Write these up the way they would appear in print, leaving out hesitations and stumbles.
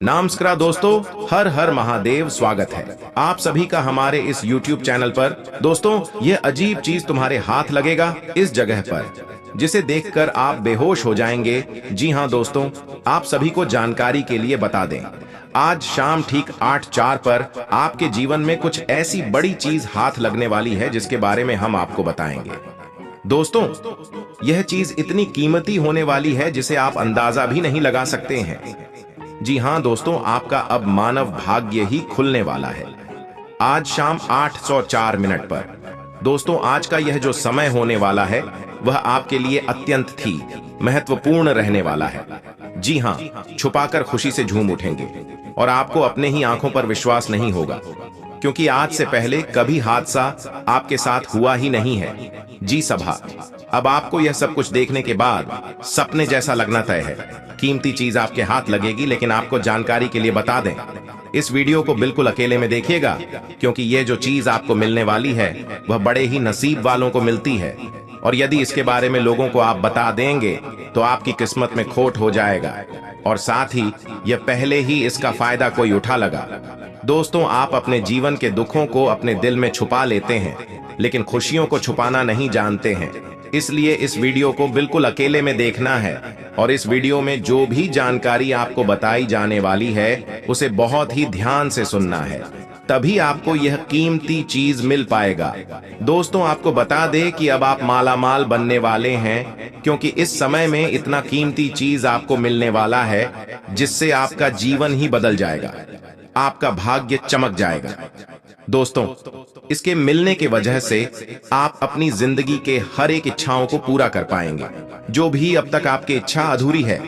नमस्कार दोस्तों, हर हर महादेव। स्वागत है आप सभी का हमारे इस YouTube चैनल पर। दोस्तों, यह अजीब चीज तुम्हारे हाथ लगेगा इस जगह पर, जिसे देखकर आप बेहोश हो जाएंगे। जी हाँ दोस्तों, आप सभी को जानकारी के लिए बता दें, आज शाम ठीक 8:04 पर आपके जीवन में कुछ ऐसी बड़ी चीज हाथ लगने वाली है जिसके बारे में हम आपको बताएंगे। दोस्तों, यह चीज इतनी कीमती होने वाली है जिसे आप अंदाजा भी नहीं लगा सकते हैं। जी हाँ दोस्तों, आपका अब मानव भाग्य ही खुलने वाला है आज शाम 8:04 पर। दोस्तों, आज का यह जो समय होने वाला है वह आपके लिए अत्यंत ही महत्वपूर्ण रहने वाला है। जी हाँ, छुपाकर खुशी से झूम उठेंगे और आपको अपने ही आंखों पर विश्वास नहीं होगा, क्योंकि आज से पहले कभी हादसा आपके साथ हुआ ही नहीं है। जी सभा, अब आपको यह सब कुछ देखने के बाद सपने जैसा लगना तय है। कीमती चीज आपके हाथ लगेगी, लेकिन आपको जानकारी के लिए बता दें, इस वीडियो को बिल्कुल अकेले में देखिएगा, क्योंकि यह जो चीज आपको मिलने वाली है वह बड़े ही नसीब वालों को मिलती है। और यदि इसके बारे में लोगों को आप बता देंगे तो आपकी किस्मत में खोट हो जाएगा, और साथ ही यह पहले ही इसका फायदा कोई उठा लगा। दोस्तों, आप अपने जीवन के दुखों को अपने दिल में छुपा लेते हैं, लेकिन खुशियों को छुपाना नहीं जानते हैं। इसलिए इस वीडियो को बिल्कुल अकेले में देखना है, और इस वीडियो में जो भी जानकारी आपको बताई जाने वाली है उसे बहुत ही ध्यान से सुनना है, तभी आपको यह कीमती चीज मिल पाएगा। दोस्तों, आपको बता दें कि अब आप मालामाल बनने वाले हैं, क्योंकि इस समय में इतना कीमती चीज आपको मिलने वाला है जिससे आपका जीवन ही बदल जाएगा, आपका भाग्य चमक जाएगा। दोस्तों, इसके मिलने के वजह से आप अपनी जिंदगी के हर एक इच्छाओं को पूरा कर पाएंगे, जो भी अब तक आपकी इच्छा अधूरी है।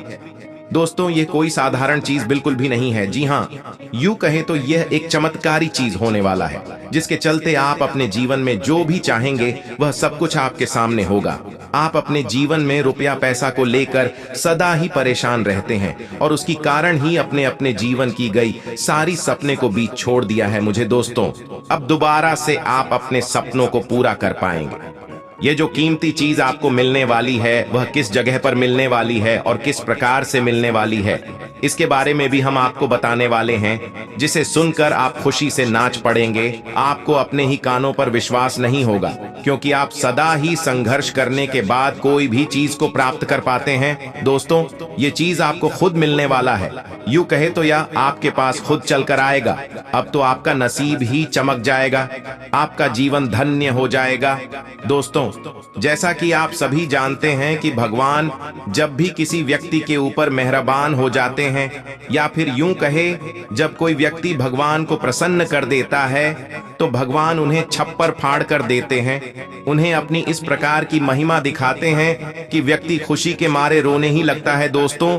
दोस्तों, ये कोई साधारण चीज बिल्कुल भी नहीं है। जी हाँ, यूं कहें तो यह एक चमत्कारी चीज होने वाला है, जिसके चलते आप अपने जीवन में जो भी चाहेंगे वह सब कुछ आपके सामने होगा। आप अपने जीवन में रुपया पैसा को लेकर सदा ही परेशान रहते हैं, और उसकी कारण ही अपने अपने जीवन की गई सारी सपने को बीच छोड़ दिया है। मुझे दोस्तों, अब दोबारा से आप अपने सपनों को पूरा कर पाएंगे। ये जो कीमती चीज आपको मिलने वाली है वह किस जगह पर मिलने वाली है और किस प्रकार से मिलने वाली है, इसके बारे में भी हम आपको बताने वाले हैं, जिसे सुनकर आप खुशी से नाच पड़ेंगे। आपको अपने ही कानों पर विश्वास नहीं होगा, क्योंकि आप सदा ही संघर्ष करने के बाद कोई भी चीज को प्राप्त कर पाते हैं। दोस्तों, ये चीज आपको खुद मिलने वाला है। यूं कहे तो यह आपके पास खुद चलकर आएगा। अब तो आपका नसीब ही चमक जाएगा, आपका जीवन धन्य हो जाएगा। दोस्तों, जैसा कि आप सभी जानते हैं कि भगवान जब भी किसी व्यक्ति के ऊपर मेहरबान हो जाते हैं, या फिर यूं कहे जब कोई व्यक्ति भगवान को प्रसन्न कर देता है, तो भगवान उन्हें छप्पर फाड़ कर देते हैं। उन्हें अपनी इस प्रकार की महिमा दिखाते हैं कि व्यक्ति खुशी के मारे रोने ही लगता है। दोस्तों,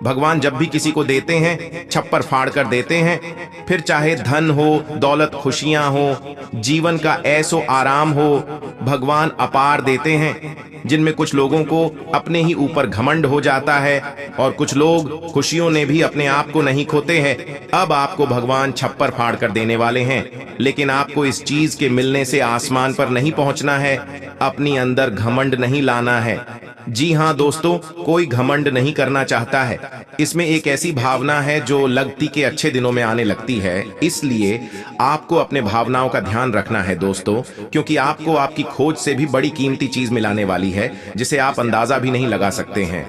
भगवान जब भी किसी को देते हैं छप्पर फाड़ कर देते हैं, फिर चाहे धन हो, दौलत, खुशियां हो, जीवन का ऐसो आराम हो, भगवान अपार देते हैं, जिनमें कुछ लोगों को अपने ही ऊपर घमंड हो जाता है, और कुछ लोग खुशियों ने भी अपने आप को नहीं खोते हैं। अब आपको भगवान छप्पर फाड़ कर देने वाले हैं, लेकिन आपको इस चीज के मिलने से आसमान पर नहीं पहुंचना है, अपनी अंदर घमंड नहीं लाना है। जी हाँ दोस्तों, कोई घमंड नहीं करना चाहता है। इसमें एक ऐसी भावना है जो लगती के अच्छे दिनों में आने लगती है। इसलिए आपको अपने भावनाओं का ध्यान रखना है दोस्तों, क्योंकि आपको आपकी खोज से भी बड़ी कीमती चीज मिलाने वाली है, जिसे आप अंदाजा भी नहीं लगा सकते हैं,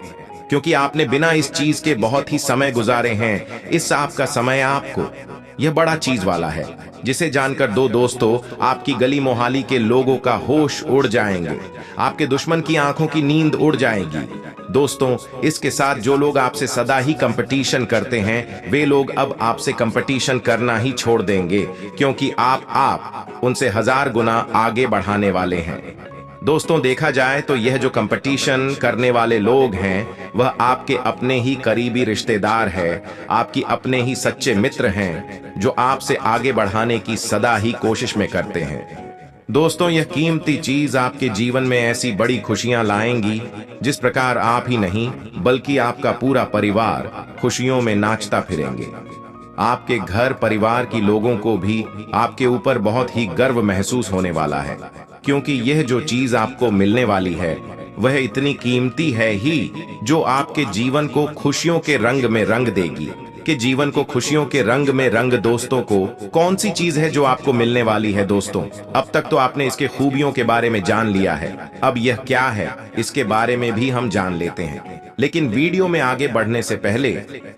क्योंकि आपने बिना इस चीज के बहुत ही समय गुजारे हैं। इस आपका समय आपको यह बड़ा चीज वाला है, जिसे जानकर दो दोस्तों, आपकी गली मोहाली के लोगों का होश उड़ जाएंगे, आपके दुश्मन की आंखों की नींद उड़ जाएगी। दोस्तों, इसके साथ जो लोग आपसे सदा ही कंपटीशन करते हैं, वे लोग अब आपसे कंपटीशन करना ही छोड़ देंगे, क्योंकि आप उनसे 1000 गुना आगे बढ़ाने वाले हैं। दोस्तों, देखा जाए तो यह जो कंपटीशन करने वाले लोग हैं वह आपके अपने ही करीबी रिश्तेदार हैं, आपकी अपने ही सच्चे मित्र हैं, जो आपसे आगे बढ़ाने की सदा ही कोशिश में करते हैं। दोस्तों, यह कीमती चीज आपके जीवन में ऐसी बड़ी खुशियां लाएंगी जिस प्रकार आप ही नहीं बल्कि आपका पूरा परिवार खुशियों में नाचता फिरेंगे। आपके घर परिवार की लोगों को भी आपके ऊपर बहुत ही गर्व महसूस होने वाला है, क्योंकि यह जो चीज आपको मिलने वाली है वह इतनी कीमती है ही, जो आपके जीवन को खुशियों के रंग में रंग देगी। के जीवन को खुशियों के रंग में रंग। दोस्तों को कौन सी चीज है जो आपको मिलने वाली है? दोस्तों, अब तक तो आपने इसके खूबियों के बारे में जान लिया है, अब यह क्या है इसके बारे में भी हम जान लेते हैं। लेकिन वीडियो में आगे बढ़ने से पहले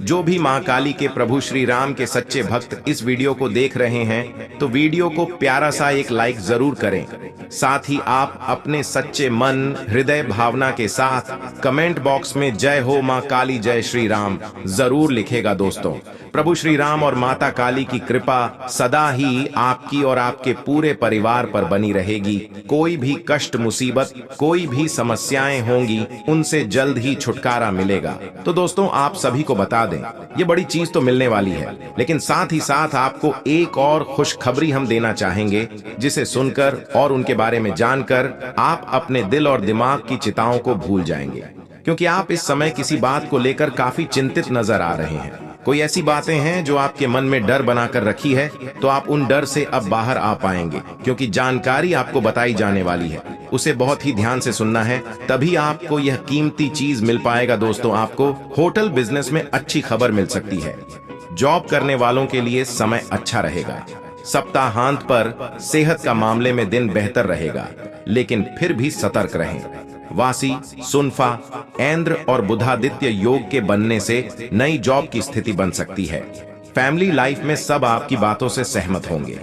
जो भी मां काली के प्रभु श्री राम के सच्चे भक्त इस वीडियो को देख रहे हैं तो वीडियो को प्यारा सा एक लाइक जरूर करें। साथ ही आप अपने सच्चे मन हृदय भावना के साथ कमेंट बॉक्स में जय हो मां काली जय श्री राम जरूर लिखेगा। दोस्तों, प्रभु श्री राम और माता काली की कृपा सदा ही आपकी और आपके पूरे परिवार पर बनी रहेगी। कोई भी कष्ट मुसीबत, कोई भी समस्याएं होंगी, उनसे जल्द ही छुटकारा मिलेगा। तो दोस्तों, आप सभी को बता दें, ये बड़ी चीज तो मिलने वाली है, लेकिन साथ ही साथ आपको एक और खुशखबरी हम देना चाहेंगे, जिसे सुनकर और उनके बारे में जानकर आप अपने दिल और दिमाग की चिंताओं को भूल जाएंगे, क्योंकि आप इस समय किसी बात को लेकर काफी चिंतित नजर आ रहे हैं। कोई ऐसी बातें हैं जो आपके मन में डर बनाकर रखी है, तो आप उन डर से अब बाहर आ पाएंगे, क्योंकि जानकारी आपको बताई जाने वाली है, उसे बहुत ही ध्यान से सुनना है, तभी आपको यह कीमती चीज मिल पाएगा। दोस्तों, आपको होटल बिजनेस में अच्छी खबर मिल सकती है। जॉब करने वालों के लिए समय अच्छा रहेगा। सप्ताहांत पर सेहत का मामले में दिन बेहतर रहेगा, लेकिन फिर भी सतर्क रहें। वासी, सुनफा, ऐंद्र और बुधादित्य योग के बनने से नई जॉब की स्थिति बन सकती है। फैमिली लाइफ में सब आपकी बातों से सहमत होंगे।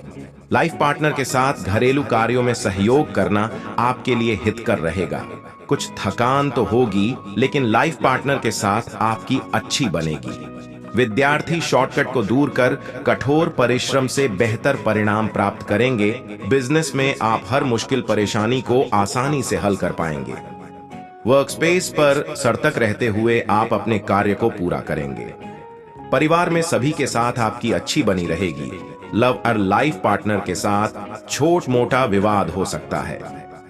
लाइफ पार्टनर के साथ घरेलू कार्यों में सहयोग करना आपके लिए हितकर रहेगा। कुछ थकान तो होगी, लेकिन लाइफ पार्टनर के साथ आपकी अच्छी बनेगी। विद्यार्थी शॉर्टकट को दूर कर कठोर परिश्रम से बेहतर परिणाम प्राप्त करेंगे। बिजनेस में आप हर मुश्किल परेशानी को आसानी से हल कर पाएंगे। वर्कस्पेस पर सतर्क रहते हुए आप अपने कार्य को पूरा करेंगे। परिवार में सभी के साथ आपकी अच्छी बनी रहेगी। लव और लाइफ पार्टनर के साथ छोट मोटा विवाद हो सकता है।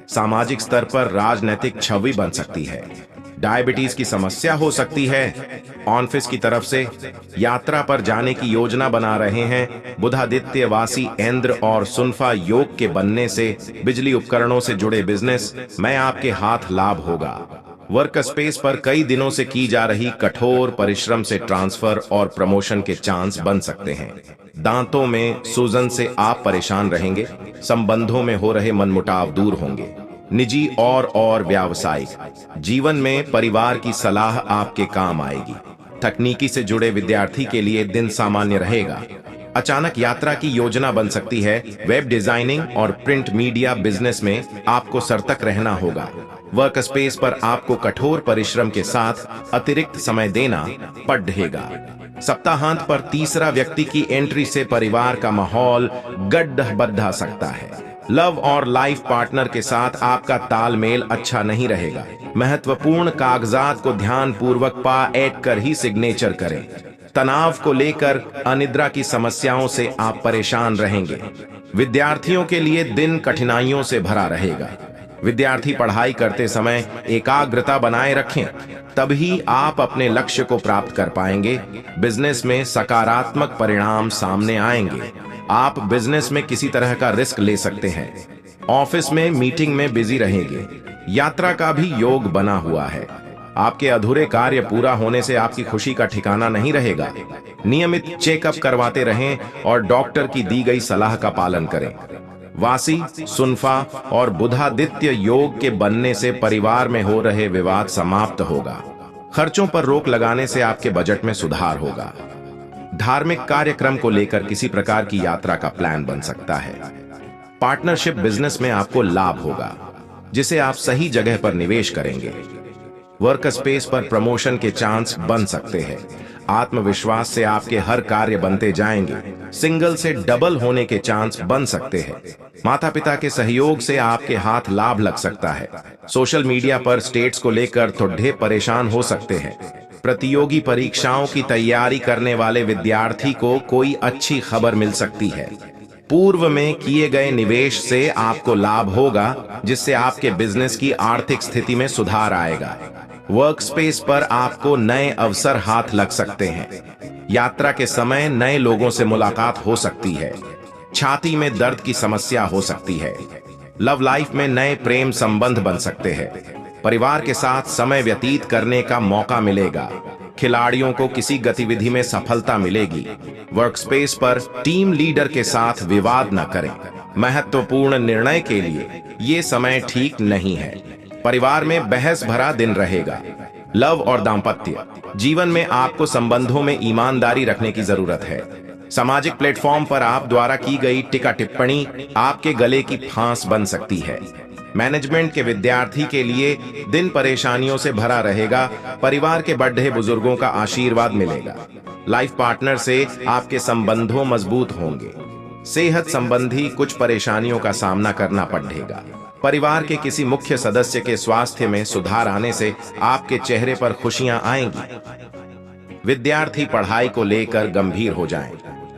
सामाजिक स्तर पर राजनीतिक छवि बन सकती है। डायबिटीज की समस्या हो सकती है। ऑफिस की तरफ से यात्रा पर जाने की योजना बना रहे हैं। बुधादित्य वासी ऐंद्र और सुनफा योग के बनने से बिजली उपकरणों से जुड़े बिजनेस में आपके हाथ लाभ होगा। वर्क स्पेस पर कई दिनों से की जा रही कठोर परिश्रम से ट्रांसफर और प्रमोशन के चांस बन सकते हैं। दांतों में सूजन से आप परेशान रहेंगे। संबंधों में हो रहे मनमुटाव दूर होंगे। निजी और व्यावसायिक जीवन में परिवार की सलाह आपके काम आएगी। तकनीकी से जुड़े विद्यार्थी के लिए दिन सामान्य रहेगा। अचानक यात्रा की योजना बन सकती है। वेब डिजाइनिंग और प्रिंट मीडिया बिजनेस में आपको सतर्क रहना होगा। वर्क स्पेस पर आपको कठोर परिश्रम के साथ अतिरिक्त समय देना पड़ेगा। सप्ताहांत पर तीसरा व्यक्ति की एंट्री से परिवार का माहौल गड्ढा बद्धा सकता है। लव और लाइफ पार्टनर के साथ आपका तालमेल अच्छा नहीं रहेगा। महत्वपूर्ण कागजात को ध्यान पूर्वक ऐड कर ही सिग्नेचर करें। तनाव को लेकर अनिद्रा की समस्याओं से आप परेशान रहेंगे। विद्यार्थियों के लिए दिन कठिनाइयों से भरा रहेगा। विद्यार्थी पढ़ाई करते समय एकाग्रता बनाए रखें, तभी आप अपने लक्ष्य को प्राप्त कर पाएंगे। बिजनेस में सकारात्मक परिणाम सामने आएंगे। आप बिजनेस में किसी तरह का रिस्क ले सकते हैं। ऑफिस में मीटिंग में बिजी रहेंगे। यात्रा का भी योग बना हुआ है। आपके अधूरे कार्य पूरा होने से आपकी खुशी का ठिकाना नहीं रहेगा। नियमित चेकअप करवाते रहें और डॉक्टर की दी गई सलाह का पालन करें। वासी, सुनफा और बुधादित्य योग के बनने से परिवार में हो रहे विवाद समाप्त होगा। खर्चों पर रोक लगाने से आपके बजट में सुधार होगा। धार्मिक कार्यक्रम को लेकर किसी प्रकार की यात्रा का प्लान बन सकता है। पार्टनरशिप बिजनेस में आपको लाभ होगा, जिसे आप सही जगह पर निवेश करेंगे। वर्क स्पेस पर प्रमोशन के चांस बन सकते हैं। आत्मविश्वास से आपके हर कार्य बनते जाएंगे। सिंगल से डबल होने के चांस बन सकते हैं। माता पिता के सहयोग से आपके हाथ लाभ लग सकता है। सोशल मीडिया पर स्टेट्स को लेकर थोड़े परेशान हो सकते हैं। प्रतियोगी परीक्षाओं की तैयारी करने वाले विद्यार्थी को कोई अच्छी खबर मिल सकती है। पूर्व में किए गए निवेश से आपको लाभ होगा, जिससे आपके बिजनेस की आर्थिक स्थिति में सुधार आएगा। वर्क स्पेस पर आपको नए अवसर हाथ लग सकते हैं। यात्रा के समय नए लोगों से मुलाकात हो सकती है। छाती में दर्द की समस्या हो सकती है। लव लाइफ में नए प्रेम संबंध बन सकते हैं। परिवार के साथ समय व्यतीत करने का मौका मिलेगा। खिलाड़ियों को किसी गतिविधि में सफलता मिलेगी। वर्कस्पेस पर टीम लीडर के साथ विवाद न करें। महत्वपूर्ण निर्णय के लिए ये समय ठीक नहीं है। परिवार में बहस भरा दिन रहेगा। लव और दाम्पत्य जीवन में आपको संबंधों में ईमानदारी रखने की जरूरत है। सामाजिक प्लेटफॉर्म पर आप द्वारा की गई टिका टिप्पणी आपके गले की फांस बन सकती है। मैनेजमेंट के विद्यार्थी के लिए दिन परेशानियों से भरा रहेगा। परिवार के बड़े बुजुर्गों का आशीर्वाद मिलेगा। लाइफ पार्टनर से आपके संबंधों मजबूत होंगे। सेहत संबंधी कुछ परेशानियों का सामना करना पड़ेगा। परिवार के किसी मुख्य सदस्य के स्वास्थ्य में सुधार आने से आपके चेहरे पर खुशियां आएंगी। विद्यार्थी पढ़ाई को लेकर गंभीर हो जाएं,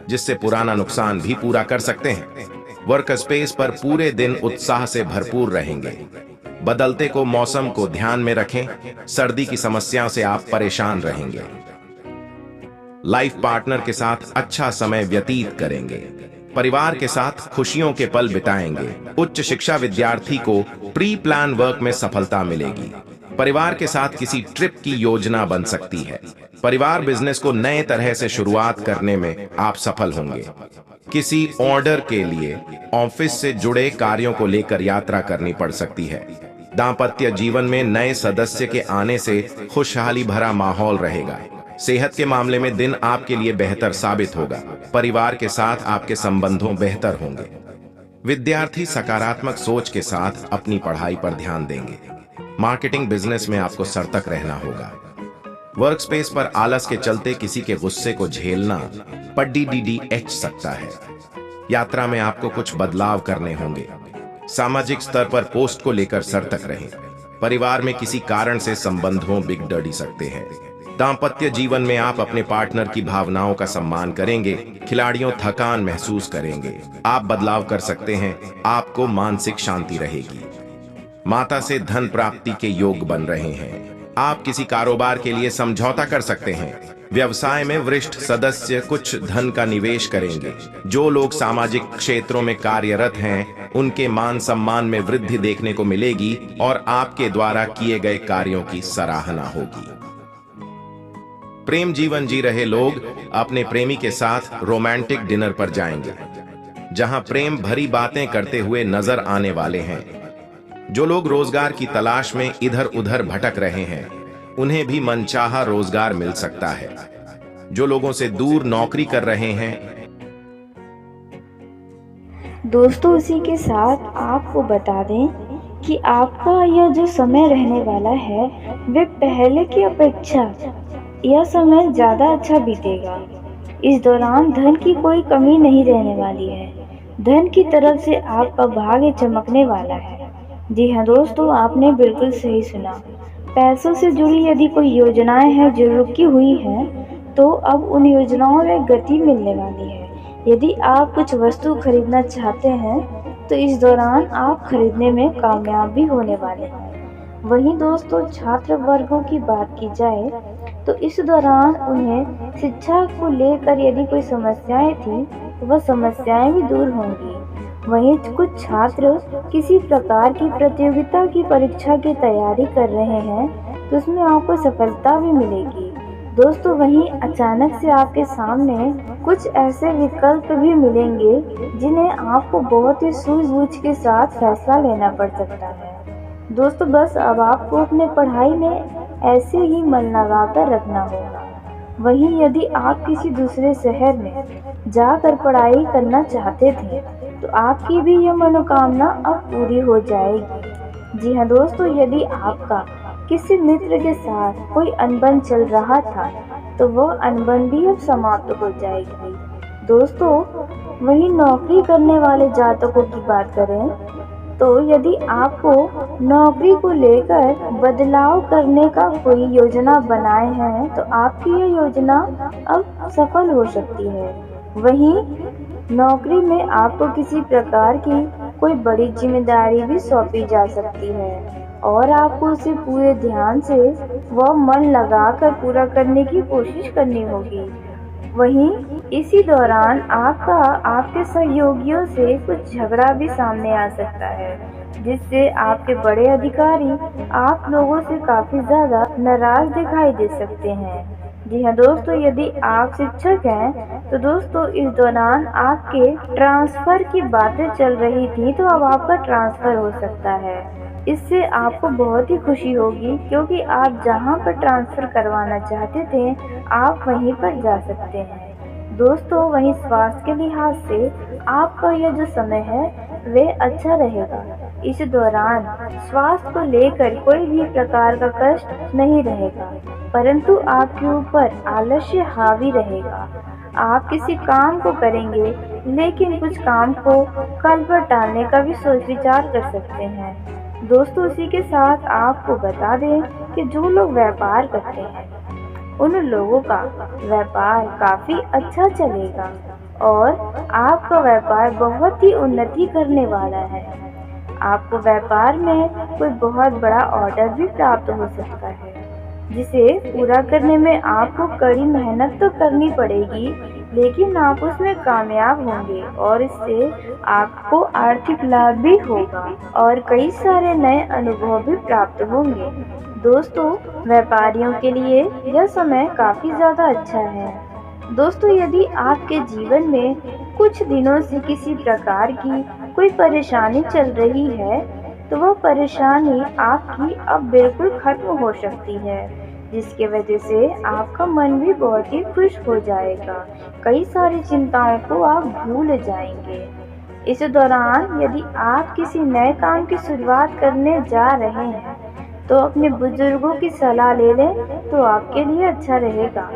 जिससे पुराना नुकसान भी पूरा कर सकते हैं। वर्क स्पेस पर पूरे दिन उत्साह से भरपूर रहेंगे। बदलते को मौसम को ध्यान में रखें। सर्दी की समस्या से आप परेशान रहेंगे। लाइफ पार्टनर के साथ अच्छा समय व्यतीत करेंगे। परिवार के साथ खुशियों के पल बिताएंगे। उच्च शिक्षा विद्यार्थी को प्री प्लान वर्क में सफलता मिलेगी। परिवार के साथ किसी ट्रिप की योजना बन सकती है। परिवार बिजनेस को नए तरह से शुरुआत करने में आप सफल होंगे। किसी ऑर्डर के लिए ऑफिस से जुड़े कार्यों को लेकर यात्रा करनी पड़ सकती है। दांपत्य जीवन में नए सदस्य के आने से खुशहाली भरा माहौल रहेगा। सेहत के मामले में दिन आपके लिए बेहतर साबित होगा। परिवार के साथ आपके संबंधों बेहतर होंगे। विद्यार्थी सकारात्मक सोच के साथ अपनी पढ़ाई पर ध्यान देंगे। मार्केटिंग बिजनेस में आपको सतर्क रहना होगा। वर्क स्पेस पर आलस के चलते किसी के गुस्से को झेलना पड़ीडीडीएच सकता है। यात्रा में आपको कुछ बदलाव करने होंगे। सामाजिक स्तर पर पोस्ट को लेकर सतर्क रहें। परिवार में किसी कारण से संबंधों बिगड़ सकते हैं। दांपत्य जीवन में आप अपने पार्टनर की भावनाओं का सम्मान करेंगे। खिलाड़ियों थकान महसूस करेंगे। आप बदलाव कर सकते हैं। आपको मानसिक शांति रहेगी। माता से धन प्राप्ति के योग बन रहे हैं। आप किसी कारोबार के लिए समझौता कर सकते हैं। व्यवसाय में वरिष्ठ सदस्य कुछ धन का निवेश करेंगे। जो लोग सामाजिक क्षेत्रों में कार्यरत हैं, उनके मान सम्मान में वृद्धि देखने को मिलेगी और आपके द्वारा किए गए कार्यों की सराहना होगी। प्रेम जीवन जी रहे लोग अपने प्रेमी के साथ रोमांटिक डिनर पर जाएंगे, जहां प्रेम भरी बातें करते हुए नजर आने वाले हैं। जो लोग रोजगार की तलाश में इधर उधर भटक रहे हैं, उन्हें भी मनचाहा रोजगार मिल सकता है। जो लोगों से दूर नौकरी कर रहे हैं। दोस्तों, इसी के साथ आपको बता दें कि आपका यह जो समय रहने वाला है, वे पहले की अपेक्षा यह समय ज़्यादा अच्छा बीतेगा। इस दौरान धन की कोई कमी नहीं रहने वाली है। धन की तरफ से आपका भाग्य चमकने वाला है। जी हाँ दोस्तों, आपने बिल्कुल सही सुना। पैसों से जुड़ी यदि कोई योजनाएं हैं जो रुकी हुई हैं, तो अब उन योजनाओं में गति मिलने वाली है। यदि आप कुछ वस्तु खरीदना चाहते हैं, तो इस दौरान आप खरीदने में कामयाब भी होने वाले हैं। वहीं दोस्तों, छात्र वर्गों की बात की जाए तो इस दौरान उन्हें शिक्षा को लेकर यदि कोई समस्याएं थी, तो वह समस्याएं भी दूर होंगी। वहीं कुछ छात्र किसी प्रकार की प्रतियोगिता की परीक्षा की तैयारी कर रहे हैं, तो उसमें आपको सफलता भी मिलेगी। दोस्तों, वहीं अचानक से आपके सामने कुछ ऐसे विकल्प भी मिलेंगे जिन्हें आपको बहुत ही सूझबूझ के साथ फैसला लेना पड़ सकता है। दोस्तों, बस अब आपको अपने पढ़ाई में ऐसे ही मन लगाकर रखना होगा। वहीं यदि आप किसी दूसरे शहर में जाकर पढ़ाई करना चाहते थे, तो आपकी भी यह मनोकामना अब पूरी हो जाएगी। जी हाँ दोस्तों, यदि आपका किसी मित्र के साथ कोई अनबन चल रहा था, तो वह अनबन भी अब समाप्त हो जाएगी। दोस्तों, वहीं नौकरी करने वाले जातकों की बात करें तो यदि आपको नौकरी को लेकर बदलाव करने का कोई योजना बनाए हैं, तो आपकी यह योजना अब सफल हो सकती है। वहीं नौकरी में आपको किसी प्रकार की कोई बड़ी जिम्मेदारी भी सौंपी जा सकती है और आपको उसे पूरे ध्यान से व मन लगाकर पूरा करने की कोशिश करनी होगी। वहीं इसी दौरान आपके सहयोगियों से कुछ झगड़ा भी सामने आ सकता है, जिससे आपके बड़े अधिकारी आप लोगों से काफी ज्यादा नाराज दिखाई दे सकते हैं। जी हाँ दोस्तों, यदि आप शिक्षक हैं तो दोस्तों इस दौरान आपके ट्रांसफ़र की बातें चल रही थी, तो अब आपका ट्रांसफ़र हो सकता है। इससे आपको बहुत ही खुशी होगी, क्योंकि आप जहाँ पर ट्रांसफ़र करवाना चाहते थे आप वहीं पर जा सकते हैं। दोस्तों वहीं स्वास्थ्य के लिहाज से आपका यह जो समय है वह अच्छा रहेगा। इस दौरान स्वास्थ्य को लेकर कोई भी प्रकार का कष्ट नहीं रहेगा, परंतु आपके ऊपर आलस्य हावी रहेगा। आप किसी काम को करेंगे, लेकिन कुछ काम को कल पर टालने का भी सोच विचार कर सकते हैं। दोस्तों इसी के साथ आपको बता दें कि जो लोग व्यापार करते हैं उन लोगों का व्यापार काफ़ी अच्छा चलेगा और आपका व्यापार बहुत ही उन्नति करने वाला है। आपको व्यापार में कोई बहुत बड़ा ऑर्डर भी प्राप्त हो सकता है, जिसे पूरा करने में आपको कड़ी मेहनत तो करनी पड़ेगी, लेकिन आप उसमें कामयाब होंगे और इससे आपको आर्थिक लाभ भी होगा और कई सारे नए अनुभव भी प्राप्त होंगे। दोस्तों व्यापारियों के लिए यह समय काफ़ी ज़्यादा अच्छा है। दोस्तों यदि आपके जीवन में कुछ दिनों से किसी प्रकार की कोई परेशानी चल रही है, तो वह परेशानी आपकी अब बिल्कुल खत्म हो सकती है, जिसके वजह से आपका मन भी बहुत ही खुश हो जाएगा। कई सारी चिंताओं को आप भूल जाएंगे। इस दौरान यदि आप किसी नए काम की शुरुआत करने जा रहे हैं तो अपने बुजुर्गों की सलाह ले लें तो आपके लिए अच्छा रहेगा।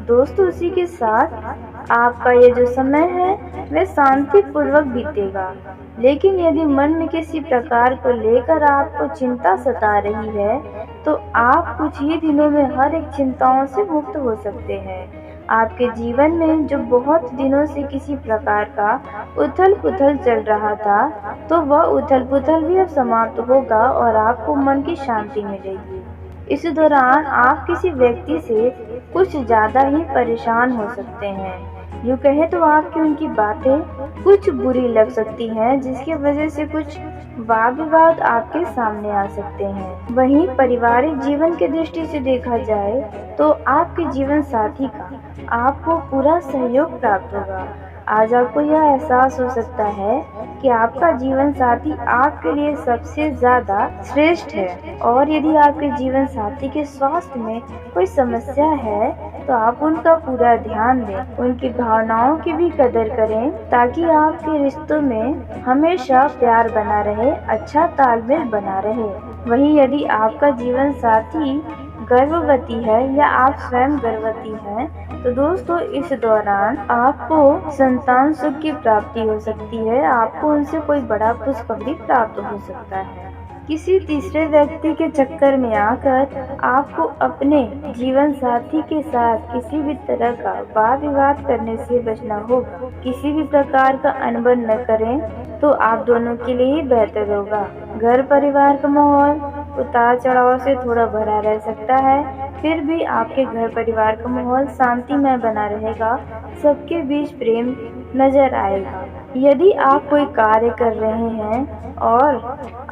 दोस्तों उसी के साथ आपका ये जो समय है वह शांतिपूर्वक बीतेगा, लेकिन यदि मन में किसी प्रकार को लेकर आपको चिंता सता रही है तो आप कुछ ही दिनों में हर एक चिंताओं से मुक्त हो सकते हैं। आपके जीवन में जो बहुत दिनों से किसी प्रकार का उथल पुथल चल रहा था, तो वह उथल पुथल भी अब समाप्त होगा और आपको मन की शांति मिलेगी। इस दौरान आप किसी व्यक्ति से कुछ ज़्यादा ही परेशान हो सकते हैं। यूँ कहे तो आपकी उनकी बातें कुछ बुरी लग सकती हैं, जिसकी वजह से कुछ वाद विवाद आपके सामने आ सकते हैं। वहीं पारिवारिक जीवन की दृष्टि से देखा जाए तो आपके जीवन साथी का आपको पूरा सहयोग प्राप्त होगा। आज आपको यह एहसास हो सकता है कि आपका जीवन साथी आपके लिए सबसे ज़्यादा श्रेष्ठ है, और यदि आपके जीवन साथी के स्वास्थ्य में कोई समस्या है तो आप उनका पूरा ध्यान दें, उनकी भावनाओं की भी कदर करें, ताकि आपके रिश्तों में हमेशा प्यार बना रहे, अच्छा तालमेल बना रहे। वहीं यदि आपका जीवन साथी गर्भवती है या आप स्वयं गर्भवती हैं, तो दोस्तों इस दौरान आपको संतान सुख की प्राप्ति हो सकती है। आपको उनसे कोई बड़ा खुशखबरी प्राप्त हो सकता है। किसी तीसरे व्यक्ति के चक्कर में आकर आपको अपने जीवन साथी के साथ किसी भी तरह का वाद विवाद करने से बचना होगा। किसी भी प्रकार का अनबन न करें तो आप दोनों के लिए ही बेहतर होगा। घर परिवार का माहौल उतार चढ़ाव से थोड़ा भरा रह सकता है, फिर भी आपके घर परिवार का माहौल शांतिमय बना रहेगा। सबके बीच प्रेम नजर आएगा। यदि आप कोई कार्य कर रहे हैं और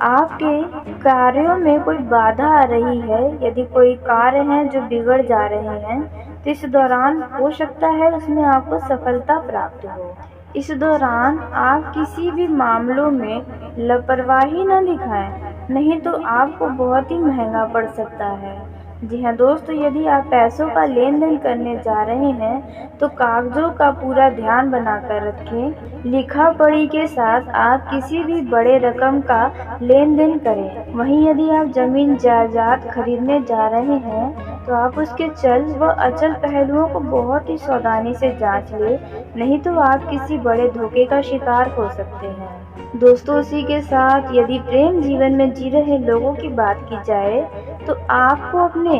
आपके कार्यों में कोई बाधा आ रही है, यदि कोई कार्य हैं जो बिगड़ जा रहे हैं, तो इस दौरान हो सकता है उसमें आपको सफलता प्राप्त हो। इस दौरान आप किसी भी मामलों में लापरवाही न दिखाएं, नहीं तो आपको बहुत ही महंगा पड़ सकता है। जी हाँ दोस्तों, यदि आप पैसों का लेन देन करने जा रहे हैं तो कागजों का पूरा ध्यान बनाकर रखें। लिखा पढ़ी के साथ आप किसी भी बड़े रकम का लेन देन करें। वहीं यदि आप जमीन जायदाद खरीदने जा रहे हैं तो आप उसके चल व अचल पहलुओं को बहुत ही सावधानी से जांच लें, नहीं तो आप किसी बड़े धोखे का शिकार हो सकते हैं। दोस्तों इसी के साथ यदि प्रेम जीवन में जी रहे लोगों की बात की जाए तो आपको अपने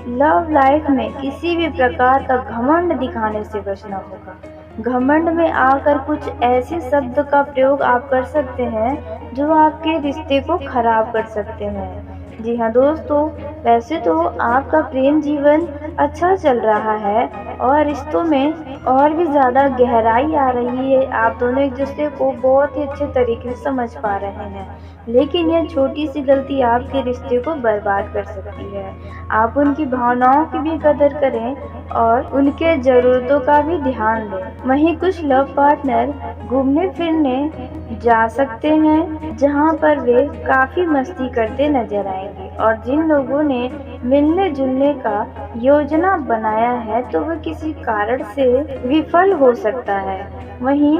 लव लाइफ में किसी भी प्रकार का घमंड दिखाने से बचना होगा। घमंड में आकर कुछ ऐसे शब्द का प्रयोग आप कर सकते हैं जो आपके रिश्ते को खराब कर सकते हैं। जी हाँ दोस्तों, वैसे तो आपका प्रेम जीवन अच्छा चल रहा है और रिश्तों में और भी ज़्यादा गहराई आ रही है। आप दोनों एक दूसरे को बहुत ही अच्छे तरीके से समझ पा रहे हैं, लेकिन यह छोटी सी गलती आपके रिश्ते को बर्बाद कर सकती है। आप उनकी भावनाओं की भी कदर करें और उनके ज़रूरतों का भी ध्यान दें। वहीं कुछ लव पार्टनर घूमने फिरने जा सकते हैं जहां पर वे काफी मस्ती करते नजर आएंगे, और जिन लोगों ने मिलने जुलने का योजना बनाया है तो वह किसी कारण से विफल हो सकता है। वहीं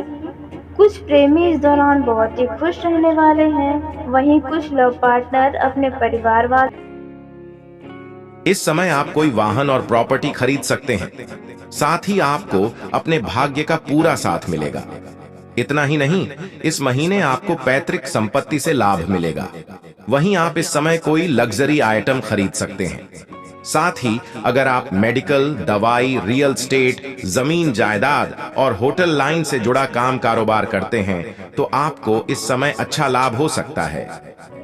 कुछ प्रेमी इस दौरान बहुत ही खुश रहने वाले हैं। वहीं कुछ लव पार्टनर अपने परिवार वाले इस समय आप कोई वाहन और प्रॉपर्टी खरीद सकते हैं। साथ ही आपको अपने भाग्य का पूरा साथ मिलेगा। इतना ही नहीं, इस महीने आपको पैतृक संपत्ति से लाभ मिलेगा। वहीं आप इस समय कोई लग्जरी आइटम खरीद सकते हैं। साथ ही अगर आप मेडिकल, दवाई, रियल स्टेट, जमीन जायदाद और होटल लाइन से जुड़ा काम कारोबार करते हैं तो आपको इस समय अच्छा लाभ हो सकता है।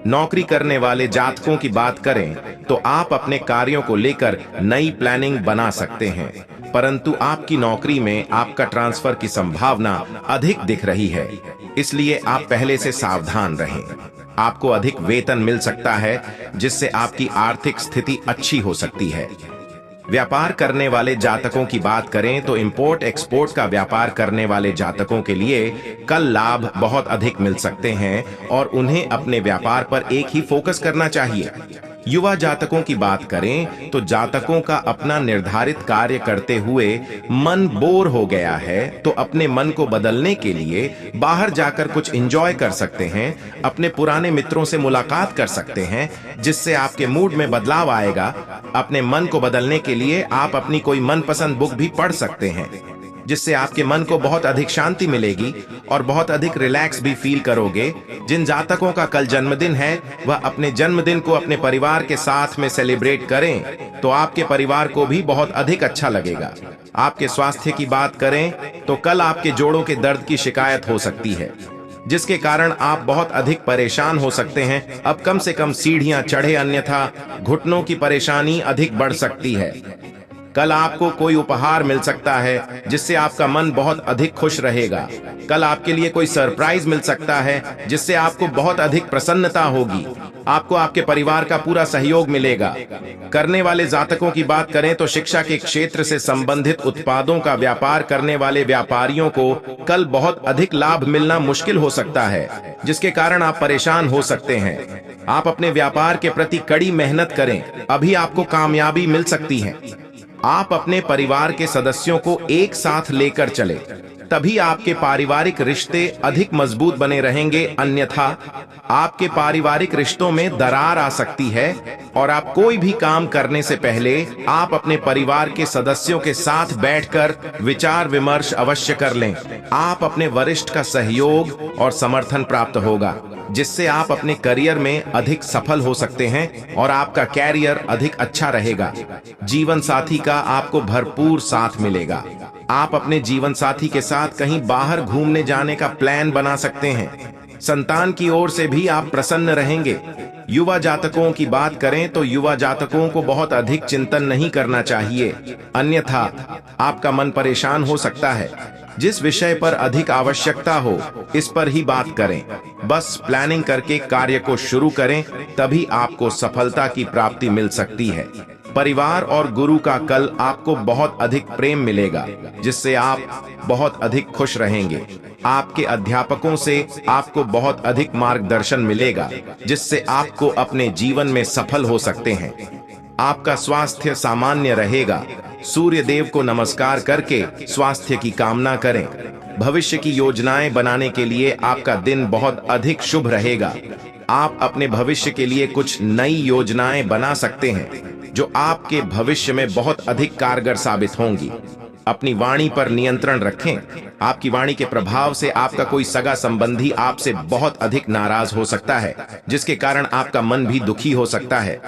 नौकरी करने वाले जातकों की बात करें तो आप अपने कार्यों को लेकर नई प्लानिंग बना सकते हैं, परंतु आपकी नौकरी में आपका ट्रांसफर की संभावना अधिक दिख रही है, इसलिए आप पहले से सावधान रहें। आपको अधिक वेतन मिल सकता है जिससे आपकी आर्थिक स्थिति अच्छी हो सकती है। व्यापार करने वाले जातकों की बात करें तो इंपोर्ट एक्सपोर्ट का व्यापार करने वाले जातकों के लिए कल लाभ बहुत अधिक मिल सकते हैं और उन्हें अपने व्यापार पर एक ही फोकस करना चाहिए। युवा जातकों की बात करें तो जातकों का अपना निर्धारित कार्य करते हुए मन बोर हो गया है तो अपने मन को बदलने के लिए बाहर जाकर कुछ एंजॉय कर सकते हैं, अपने पुराने मित्रों से मुलाकात कर सकते हैं जिससे आपके मूड में बदलाव आएगा। अपने मन को बदलने के लिए आप अपनी कोई मनपसंद बुक भी पढ़ सकते हैं जिससे आपके मन को बहुत अधिक शांति मिलेगी और बहुत अधिक रिलैक्स भी फील करोगे। जिन जातकों का कल जन्मदिन है वह अपने जन्मदिन को अपने परिवार के साथ में सेलिब्रेट करें तो आपके परिवार को भी बहुत अधिक अच्छा लगेगा। आपके स्वास्थ्य की बात करें तो कल आपके जोड़ों के दर्द की शिकायत हो सकती है जिसके कारण आप बहुत अधिक परेशान हो सकते हैं। अब कम से कम सीढ़ियां चढ़े, अन्यथा घुटनों की परेशानी अधिक बढ़ सकती है। कल आपको कोई उपहार मिल सकता है जिससे आपका मन बहुत अधिक खुश रहेगा। कल आपके लिए कोई सरप्राइज मिल सकता है जिससे आपको बहुत अधिक प्रसन्नता होगी। आपको आपके परिवार का पूरा सहयोग मिलेगा। करने वाले जातकों की बात करें तो शिक्षा के क्षेत्र से संबंधित उत्पादों का व्यापार करने वाले व्यापारियों को कल बहुत अधिक लाभ मिलना मुश्किल हो सकता है जिसके कारण आप परेशान हो सकते हैं। आप अपने व्यापार के प्रति कड़ी मेहनत करें, अभी आपको कामयाबी मिल सकती है। आप अपने परिवार के सदस्यों को एक साथ लेकर चले, तभी आपके पारिवारिक रिश्ते अधिक मजबूत बने रहेंगे, अन्यथा आपके पारिवारिक रिश्तों में दरार आ सकती है। और आप कोई भी काम करने से पहले आप अपने परिवार के सदस्यों के साथ बैठकर विचार विमर्श अवश्य कर लें। आप अपने वरिष्ठ का सहयोग और समर्थन प्राप्त होगा जिससे आप अपने करियर में अधिक सफल हो सकते हैं और आपका कैरियर अधिक अच्छा रहेगा। जीवन साथी का आपको भरपूर साथ मिलेगा। आप अपने जीवन साथी के साथ कहीं बाहर घूमने जाने का प्लान बना सकते हैं। संतान की ओर से भी आप प्रसन्न रहेंगे। युवा जातकों की बात करें तो युवा जातकों को बहुत अधिक चिंतन नहीं करना चाहिए, अन्यथा आपका मन परेशान हो सकता है। जिस विषय पर अधिक आवश्यकता हो इस पर ही बात करें। बस प्लानिंग करके कार्य को शुरू करें, तभी आपको सफलता की प्राप्ति मिल सकती है। परिवार और गुरु का कल आपको बहुत अधिक प्रेम मिलेगा जिससे आप बहुत अधिक खुश रहेंगे। आपके अध्यापकों से आपको बहुत अधिक मार्गदर्शन मिलेगा जिससे आपको अपने जीवन में सफल हो सकते हैं। आपका स्वास्थ्य सामान्य रहेगा। सूर्य देव को नमस्कार करके स्वास्थ्य की कामना करें। भविष्य की योजनाएं बनाने के लिए आपका दिन बहुत अधिक शुभ रहेगा। आप अपने भविष्य के लिए कुछ नई योजनाएं बना सकते हैं जो आपके भविष्य में बहुत अधिक कारगर साबित होंगी। अपनी वाणी पर नियंत्रण रखें। आपकी वाणी के प्रभाव से आपका कोई सगा संबंधी आपसे बहुत अधिक नाराज हो सकता है जिसके कारण आपका मन भी दुखी हो सकता है।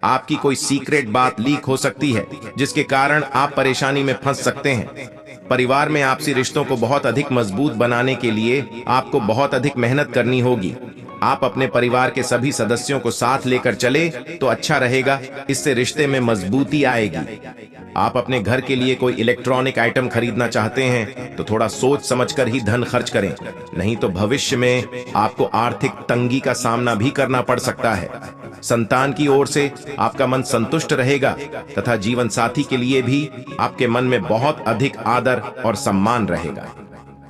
आपकी कोई सीक्रेट बात लीक हो सकती है जिसके कारण आप परेशानी में फंस सकते हैं। परिवार में आपसी रिश्तों को बहुत अधिक मजबूत बनाने के लिए आपको बहुत अधिक मेहनत करनी होगी। आप अपने परिवार के सभी सदस्यों को साथ लेकर चले तो अच्छा रहेगा, इससे रिश्ते में मजबूती आएगी। आप अपने घर के लिए कोई इलेक्ट्रॉनिक आइटम खरीदना चाहते हैं तो थोड़ा सोच समझकर ही धन खर्च करें, नहीं तो भविष्य में आपको आर्थिक तंगी का सामना भी करना पड़ सकता है। संतान की ओर से आपका मन संतुष्ट रहेगा तथा जीवन साथी के लिए भी आपके मन में बहुत अधिक आदर और सम्मान रहेगा।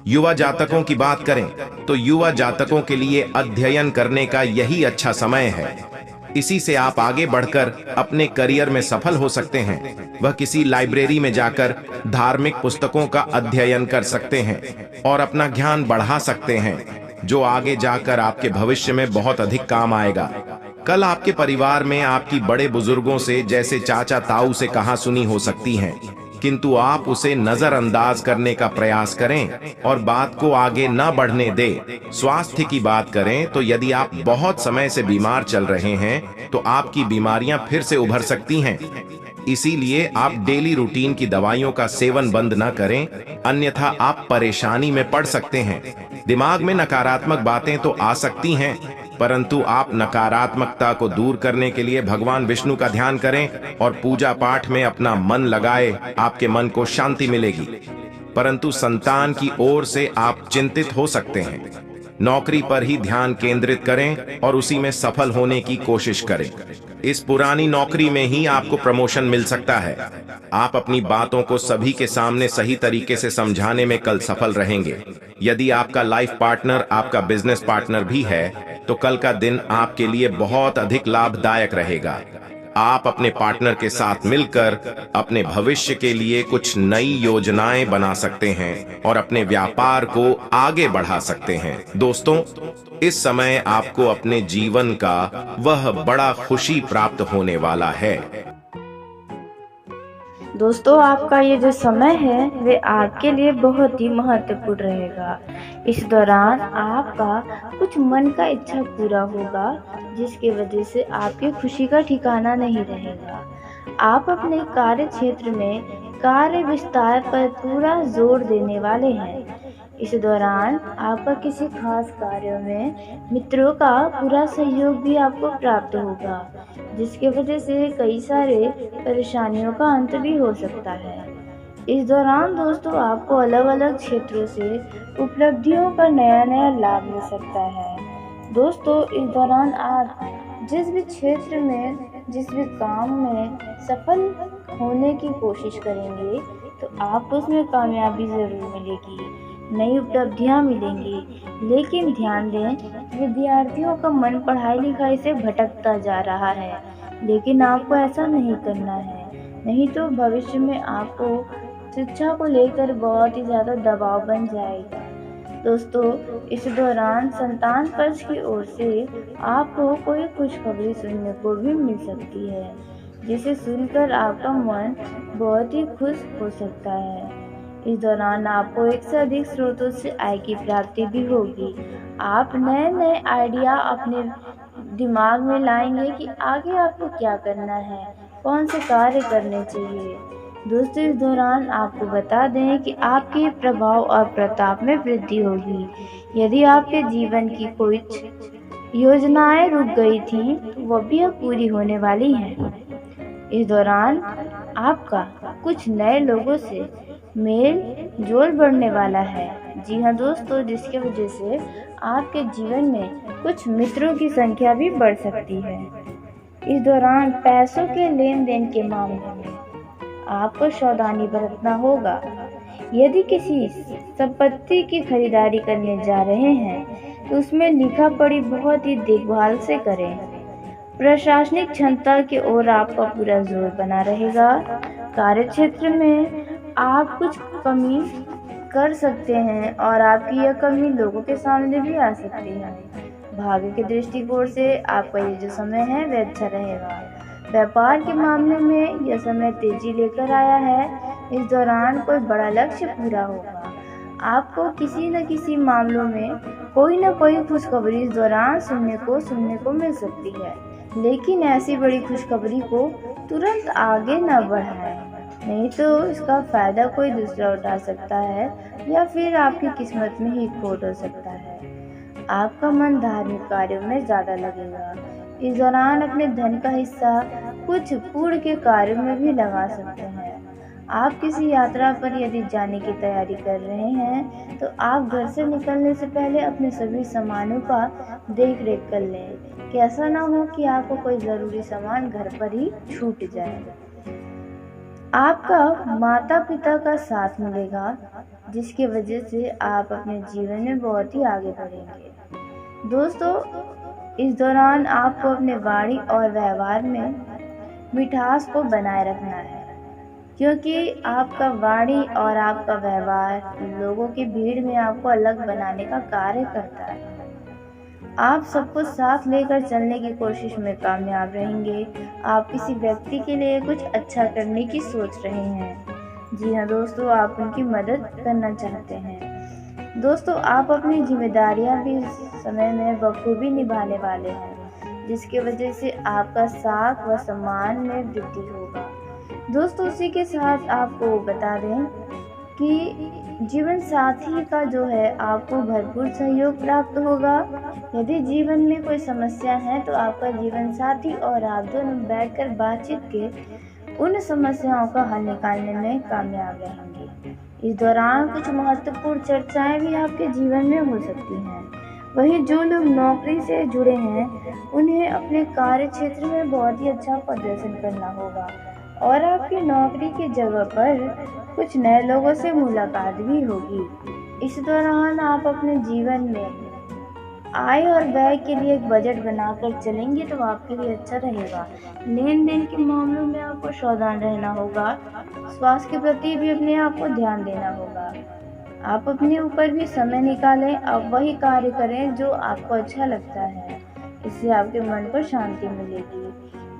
युवा जातकों की बात करें तो युवा जातकों के लिए अध्ययन करने का यही अच्छा समय है। इसी से आप आगे बढ़कर अपने करियर में सफल हो सकते हैं। वह किसी लाइब्रेरी में जाकर धार्मिक पुस्तकों का अध्ययन कर सकते हैं और अपना ज्ञान बढ़ा सकते हैं, जो आगे जाकर आपके भविष्य में बहुत अधिक काम आएगा। कल आपके परिवार में आपकी बड़े बुजुर्गों से जैसे चाचा ताऊ से कहा सुनी हो सकती हैं, किंतु आप उसे नजरअंदाज करने का प्रयास करें और बात को आगे न बढ़ने दें। स्वास्थ्य की बात करें तो यदि आप बहुत समय से बीमार चल रहे हैं तो आपकी बीमारियां फिर से उभर सकती हैं। इसीलिए आप डेली रूटीन की दवाइयों का सेवन बंद न करें, अन्यथा आप परेशानी में पड़ सकते हैं। दिमाग में नकारात्मक बातें तो आ सकती हैं, परंतु आप नकारात्मकता को दूर करने के लिए भगवान विष्णु का ध्यान करें और पूजा पाठ में अपना मन लगाए, आपके मन को शांति मिलेगी। परंतु संतान की ओर से आप चिंतित हो सकते हैं। नौकरी पर ही ध्यान केंद्रित करें और उसी में सफल होने की कोशिश करें। इस पुरानी नौकरी में ही आपको प्रमोशन मिल सकता है। आप अपनी बातों को सभी के सामने सही तरीके से समझाने में कल सफल रहेंगे। यदि आपका लाइफ पार्टनर आपका बिजनेस पार्टनर भी है तो कल का दिन आपके लिए बहुत अधिक लाभदायक रहेगा। आप अपने पार्टनर के साथ मिलकर अपने भविष्य के लिए कुछ नई योजनाएं बना सकते हैं और अपने व्यापार को आगे बढ़ा सकते हैं। दोस्तों, इस समय आपको अपने जीवन का वह बड़ा खुशी प्राप्त होने वाला है। दोस्तों, आपका ये जो समय है वे आपके लिए बहुत ही महत्वपूर्ण रहेगा। इस दौरान आपका कुछ मन का इच्छा पूरा होगा, जिसकी वजह से आपकी खुशी का ठिकाना नहीं रहेगा। आप अपने कार्य क्षेत्र में कार्य विस्तार पर पूरा जोर देने वाले हैं। इस दौरान आपका किसी खास कार्यों में मित्रों का पूरा सहयोग भी आपको प्राप्त होगा, जिसकी वजह से कई सारे परेशानियों का अंत भी हो सकता है। इस दौरान दोस्तों आपको अलग अलग क्षेत्रों से उपलब्धियों का नया नया लाभ मिल सकता है। दोस्तों, इस दौरान आप जिस भी क्षेत्र में जिस भी काम में सफल होने की कोशिश करेंगे तो आपको उसमें कामयाबी ज़रूर मिलेगी, नई उपलब्धियां मिलेंगी। लेकिन ध्यान दें, विद्यार्थियों का मन पढ़ाई लिखाई से भटकता जा रहा है, लेकिन आपको ऐसा नहीं करना है, नहीं तो भविष्य में आपको शिक्षा को लेकर बहुत ही ज़्यादा दबाव बन जाएगा। दोस्तों, इस दौरान संतान पक्ष की ओर से आपको कोई खुशखबरी सुनने को भी मिल सकती है, जिसे सुनकर आपका मन बहुत ही खुश हो सकता है। इस दौरान आपको एक से अधिक स्रोतों से आय की प्राप्ति भी होगी। आप नए नए आइडिया अपने दिमाग में लाएंगे कि आगे आपको क्या करना है, कौन से कार्य करने चाहिए। दोस्तों, इस दौरान आपको बता दें कि आपके प्रभाव और प्रताप में वृद्धि होगी। यदि आपके जीवन की कुछ योजनाएं रुक गई थीं तो वह भी अब पूरी होने वाली हैं। इस दौरान आपका कुछ नए लोगों से मेल जोल बढ़ने वाला है। जी हाँ दोस्तों, जिसकी वजह से आपके जीवन में कुछ मित्रों की संख्या भी बढ़ सकती है। इस दौरान पैसों के लेन देन के मामले में आपको सावधानी बरतना होगा। यदि किसी संपत्ति की खरीदारी करने जा रहे हैं तो उसमें लिखा पढ़ी बहुत ही देखभाल से करें। प्रशासनिक क्षमता की ओर आपका पूरा जोर बना रहेगा। कार्य क्षेत्र में आप कुछ कमी कर सकते हैं और आपकी यह कमी लोगों के सामने भी आ सकती है। भाग्य के दृष्टिकोण से आपका ये जो समय है वह अच्छा रहेगा। व्यापार के मामले में यह समय तेजी लेकर आया है। इस दौरान कोई बड़ा लक्ष्य पूरा होगा। आपको किसी न किसी मामलों में कोई न कोई खुशखबरी इस दौरान सुनने को मिल सकती है, लेकिन ऐसी बड़ी खुशखबरी को तुरंत आगे न बढ़ाएं, नहीं तो इसका फायदा कोई दूसरा उठा सकता है या फिर आपकी किस्मत में ही खोट हो सकता है। आपका मन धार्मिक कार्यों में ज़्यादा लगेगा। इस दौरान अपने धन का हिस्सा कुछ पुण्य के कार्यों में भी लगा सकते हैं। आप किसी यात्रा पर यदि जाने की तैयारी कर रहे हैं तो आप घर से निकलने से पहले अपने सभी सामानों का देख रेख कर लें कि ऐसा ना हो कि आपको कोई ज़रूरी सामान घर पर ही छूट जाए। आपका माता पिता का साथ मिलेगा जिसकी वजह से आप अपने जीवन में बहुत ही आगे बढ़ेंगे। दोस्तों, इस दौरान आपको अपने वाणी और व्यवहार में मिठास को बनाए रखना है, क्योंकि आपका वाणी और आपका व्यवहार लोगों की भीड़ में आपको अलग बनाने का कार्य करता है। आप सबको साथ लेकर चलने की कोशिश में कामयाब रहेंगे। आप किसी व्यक्ति के लिए कुछ अच्छा करने की सोच रहे हैं। जी हाँ दोस्तों, आप उनकी मदद करना चाहते हैं। दोस्तों, आप अपनी जिम्मेदारियां भी समय में बखूबी निभाने वाले हैं, जिसकी वजह से आपका साख व सम्मान में वृद्धि होगा। दोस्तों, उसी के साथ आपको बता दें कि जीवन साथी का जो है आपको भरपूर सहयोग प्राप्त होगा। यदि जीवन में कोई समस्या है तो आपका जीवन साथी और आप दोनों बैठकर बातचीत के उन समस्याओं का हल निकालने में कामयाब रहेंगे। इस दौरान कुछ महत्वपूर्ण चर्चाएं भी आपके जीवन में हो सकती हैं। वहीं जो लोग नौकरी से जुड़े हैं उन्हें अपने कार्य क्षेत्र में बहुत ही अच्छा प्रदर्शन करना होगा और आपकी नौकरी की जगह पर कुछ नए लोगों से मुलाकात भी होगी। इस दौरान आप अपने जीवन में आय और व्यय के लिए एक बजट बनाकर चलेंगे तो आपके लिए अच्छा रहेगा। लेन देन के मामलों में आपको सावधान रहना होगा। स्वास्थ्य के प्रति भी अपने आप को ध्यान देना होगा। आप अपने ऊपर भी समय निकालें, आप वही कार्य करें जो आपको अच्छा लगता है। इससे आपके मन को शांति मिलेगी।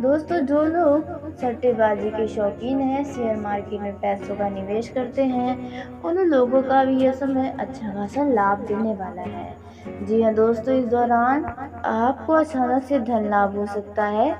दोस्तों, जो लोग सट्टेबाजी के शौकीन हैं, शेयर मार्केट में पैसों का निवेश करते हैं, उन लोगों का भी यह समय अच्छा खासा लाभ देने वाला है। जी हाँ दोस्तों, इस दौरान आपको अचानक से धन लाभ हो सकता है।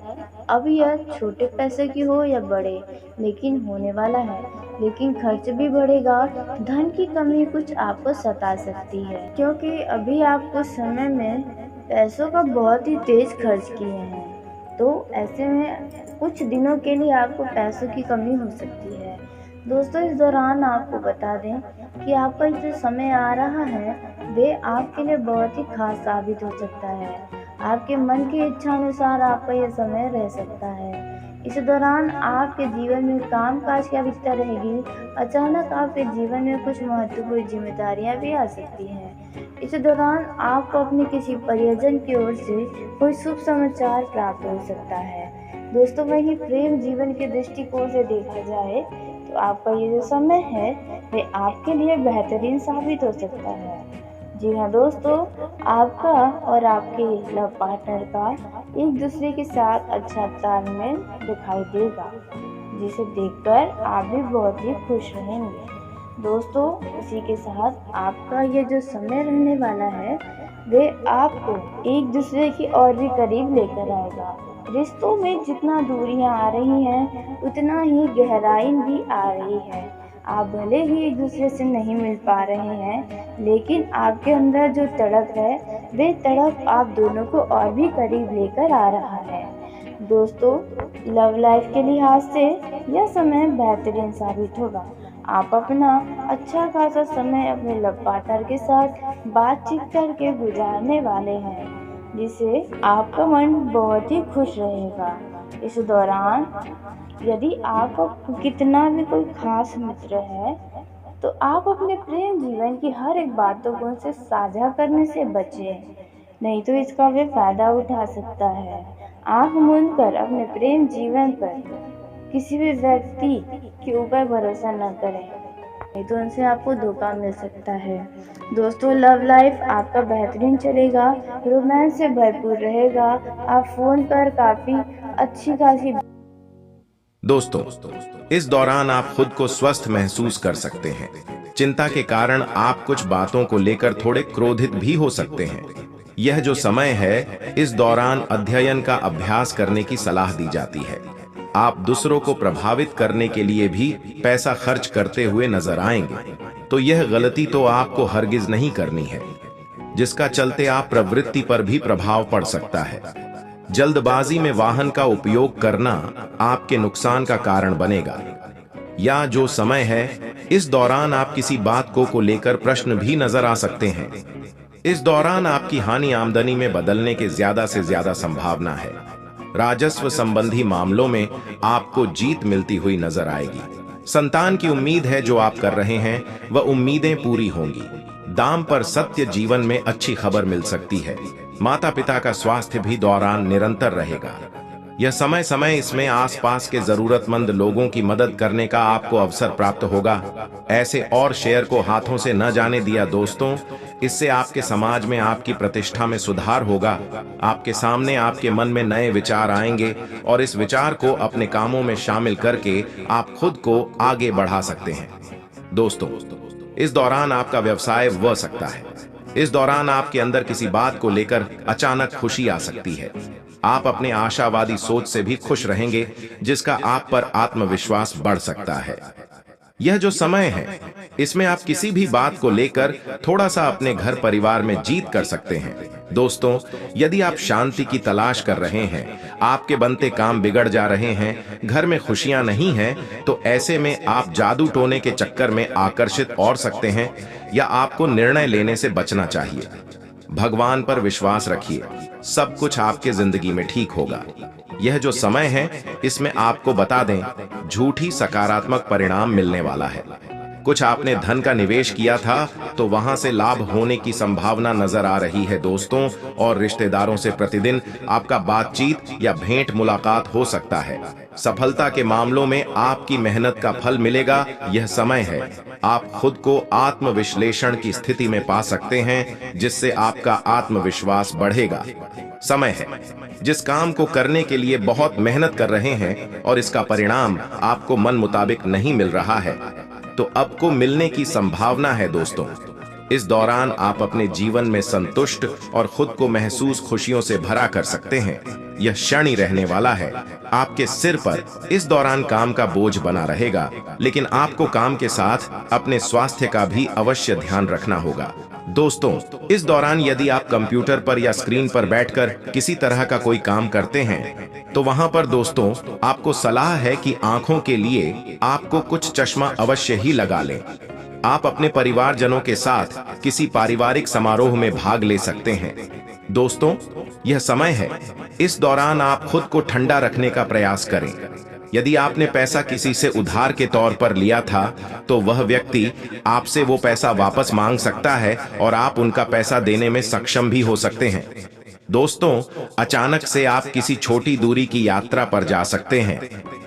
अब यह छोटे पैसे की हो या बड़े, लेकिन होने वाला है। लेकिन खर्च भी बढ़ेगा। धन की कमी कुछ आपको सता सकती है, क्योंकि अभी आप कुछ समय में पैसों का बहुत ही तेज खर्च किए हैं। तो ऐसे में कुछ दिनों के लिए आपको पैसों की कमी हो सकती है। दोस्तों, इस दौरान आपको बता दें कि आपका जो समय आ रहा है वे आपके लिए बहुत ही खास साबित हो सकता है। आपके मन की इच्छा अनुसार आपका यह समय रह सकता है। इस दौरान आपके जीवन में कामकाज की अधिकता रहेगी। अचानक आपके जीवन में कुछ महत्वपूर्ण जिम्मेदारियां भी आ सकती हैं। इस दौरान आपको अपने किसी परिजन की ओर से कोई शुभ समाचार प्राप्त हो सकता है। दोस्तों, वहीं प्रेम जीवन के दृष्टिकोण से देखा जाए तो आपका ये जो समय है वे आपके लिए बेहतरीन साबित हो सकता है। जी हाँ दोस्तों, आपका और आपके लव पार्टनर का एक दूसरे के साथ अच्छा तालमेल दिखाई देगा, जिसे देखकर आप भी बहुत ही खुश रहेंगे। दोस्तों, इसी के साथ आपका ये जो समय रहने वाला है वे आपको एक दूसरे की और भी करीब लेकर आएगा। रिश्तों में जितना दूरियां आ रही हैं उतना ही गहराई भी आ रही है। आप भले ही एक दूसरे से नहीं मिल पा रहे हैं, लेकिन आपके अंदर जो तड़प है वे तड़प आप दोनों को और भी करीब लेकर आ रहा है। दोस्तों, लव लाइफ के लिहाज से यह समय बेहतरीन साबित होगा। आप अपना अच्छा खासा समय अपने लव पार्टनर के साथ बातचीत करके गुजारने वाले हैं, जिससे आपका मन बहुत ही खुश रहेगा। इस दौरान यदि आपका कितना भी कोई खास मित्र है तो आप अपने प्रेम जीवन की हर एक बातों को उनसे साझा करने से बचें, नहीं तो इसका वे फायदा उठा सकता है। आंख मूंद कर अपने प्रेम जीवन पर किसी भी व्यक्ति के ऊपर भरोसा न करें, नहीं तो उनसे आपको धोखा मिल सकता है। दोस्तों, लव लाइफ आपका बेहतरीन चलेगा, रोमांस से भरपूर रहेगा। आप फोन पर काफी अच्छी खासी। दोस्तों, इस दौरान आप खुद को स्वस्थ महसूस कर सकते हैं। चिंता के कारण आप कुछ बातों को लेकर थोड़े क्रोधित भी हो सकते हैं। यह जो समय है, इस दौरान अध्ययन का अभ्यास करने की सलाह दी जाती है। आप दूसरों को प्रभावित करने के लिए भी पैसा खर्च करते हुए नजर आएंगे, तो यह गलती तो आपको हरगिज नहीं करनी है। जिसका चलते आप प्रवृत्ति पर भी प्रभाव पड़ सकता है। जल्दबाजी में वाहन का उपयोग करना आपके नुकसान का कारण बनेगा। या जो समय है, इस दौरान आप किसी बात को लेकर प्रश्न भी नजर आ सकते हैं। इस दौरान आपकी हानि आमदनी में बदलने के ज्यादा से ज्यादा संभावना है। राजस्व संबंधी मामलों में आपको जीत मिलती हुई नजर आएगी। संतान की उम्मीद है जो आप कर रहे हैं, वह उम्मीदें पूरी होंगी। दाम पर सत्य जीवन में अच्छी खबर मिल सकती है। माता पिता का स्वास्थ्य भी दौरान निरंतर रहेगा। यह समय समय इसमें आसपास के जरूरतमंद लोगों की मदद करने का आपको अवसर प्राप्त होगा। ऐसे और शेयर को हाथों से न जाने दिया दोस्तों, इससे आपके समाज में आपकी प्रतिष्ठा में सुधार होगा। आपके सामने आपके मन में नए विचार आएंगे और इस विचार को अपने कामों में शामिल करके आप खुद को आगे बढ़ा सकते हैं। दोस्तों, इस दौरान आपका व्यवसाय बढ़ सकता है। इस दौरान आपके अंदर किसी बात को लेकर अचानक खुशी आ सकती है। आप अपने आशावादी सोच से भी खुश रहेंगे, जिसका आप पर आत्मविश्वास बढ़ सकता है। यह जो समय है, इसमें आप किसी भी बात को लेकर थोड़ा सा अपने घर परिवार में जीत कर सकते हैं। दोस्तों, यदि आप शांति की तलाश कर रहे हैं, आपके बनते काम बिगड़ जा रहे हैं, घर में खुशियां नहीं हैं, तो ऐसे में आप जादू टोने के चक्कर में आकर्षित और सकते हैं, या आपको निर्णय लेने से बचना चाहिए। भगवान पर विश्वास रखिए, सब कुछ आपके जिंदगी में ठीक होगा। यह जो समय है, इसमें आपको बता दें, झूठी सकारात्मक परिणाम मिलने वाला है। कुछ आपने धन का निवेश किया था, तो वहां से लाभ होने की संभावना नजर आ रही है दोस्तों। और रिश्तेदारों से प्रतिदिन आपका बातचीत या भेंट मुलाकात हो सकता है। सफलता के मामलों में आपकी मेहनत का फल मिलेगा। यह समय है, आप खुद को आत्मविश्लेषण की स्थिति में पा सकते हैं, जिससे आपका आत्मविश्वास बढ़ेगा। समय है, जिस काम को करने के लिए बहुत मेहनत कर रहे हैं और इसका परिणाम आपको मन मुताबिक नहीं मिल रहा है, तो अब को मिलने की संभावना है दोस्तों। इस दौरान आप अपने जीवन में संतुष्ट और खुद को महसूस खुशियों से भरा कर सकते हैं। यह क्षण ही रहने वाला है। आपके सिर पर इस दौरान काम का बोझ बना रहेगा, लेकिन आपको काम के साथ अपने स्वास्थ्य का भी अवश्य ध्यान रखना होगा। दोस्तों, इस दौरान यदि आप कंप्यूटर पर या स्क्रीन पर बैठकर किसी तरह का कोई काम करते हैं, तो वहां पर दोस्तों आपको सलाह है कि आंखों के लिए आपको कुछ चश्मा अवश्य ही लगा लें। आप अपने परिवारजनों के साथ किसी पारिवारिक समारोह में भाग ले सकते हैं। दोस्तों, यह समय है, इस दौरान आप खुद को ठंडा रखने का प्रयास करें। यदि आपने पैसा किसी से उधार के तौर पर लिया था, तो वह व्यक्ति आपसे वो पैसा वापस मांग सकता है और आप उनका पैसा देने में सक्षम भी हो सकते हैं। दोस्तों, अचानक से आप किसी छोटी दूरी की यात्रा पर जा सकते हैं,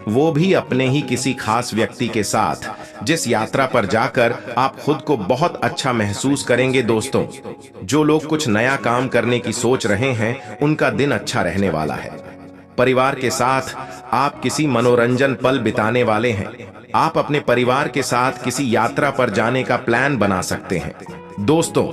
वो भी अपने ही किसी खास व्यक्ति के साथ, जिस यात्रा पर जाकर आप खुद को बहुत अच्छा महसूस करेंगे। दोस्तों, जो लोग कुछ नया काम करने की सोच रहे हैं, उनका दिन अच्छा रहने वाला है। परिवार के साथ आप किसी मनोरंजन पल बिताने वाले हैं। आप अपने परिवार के साथ किसी यात्रा पर जाने का प्लान बना सकते हैं। दोस्तों,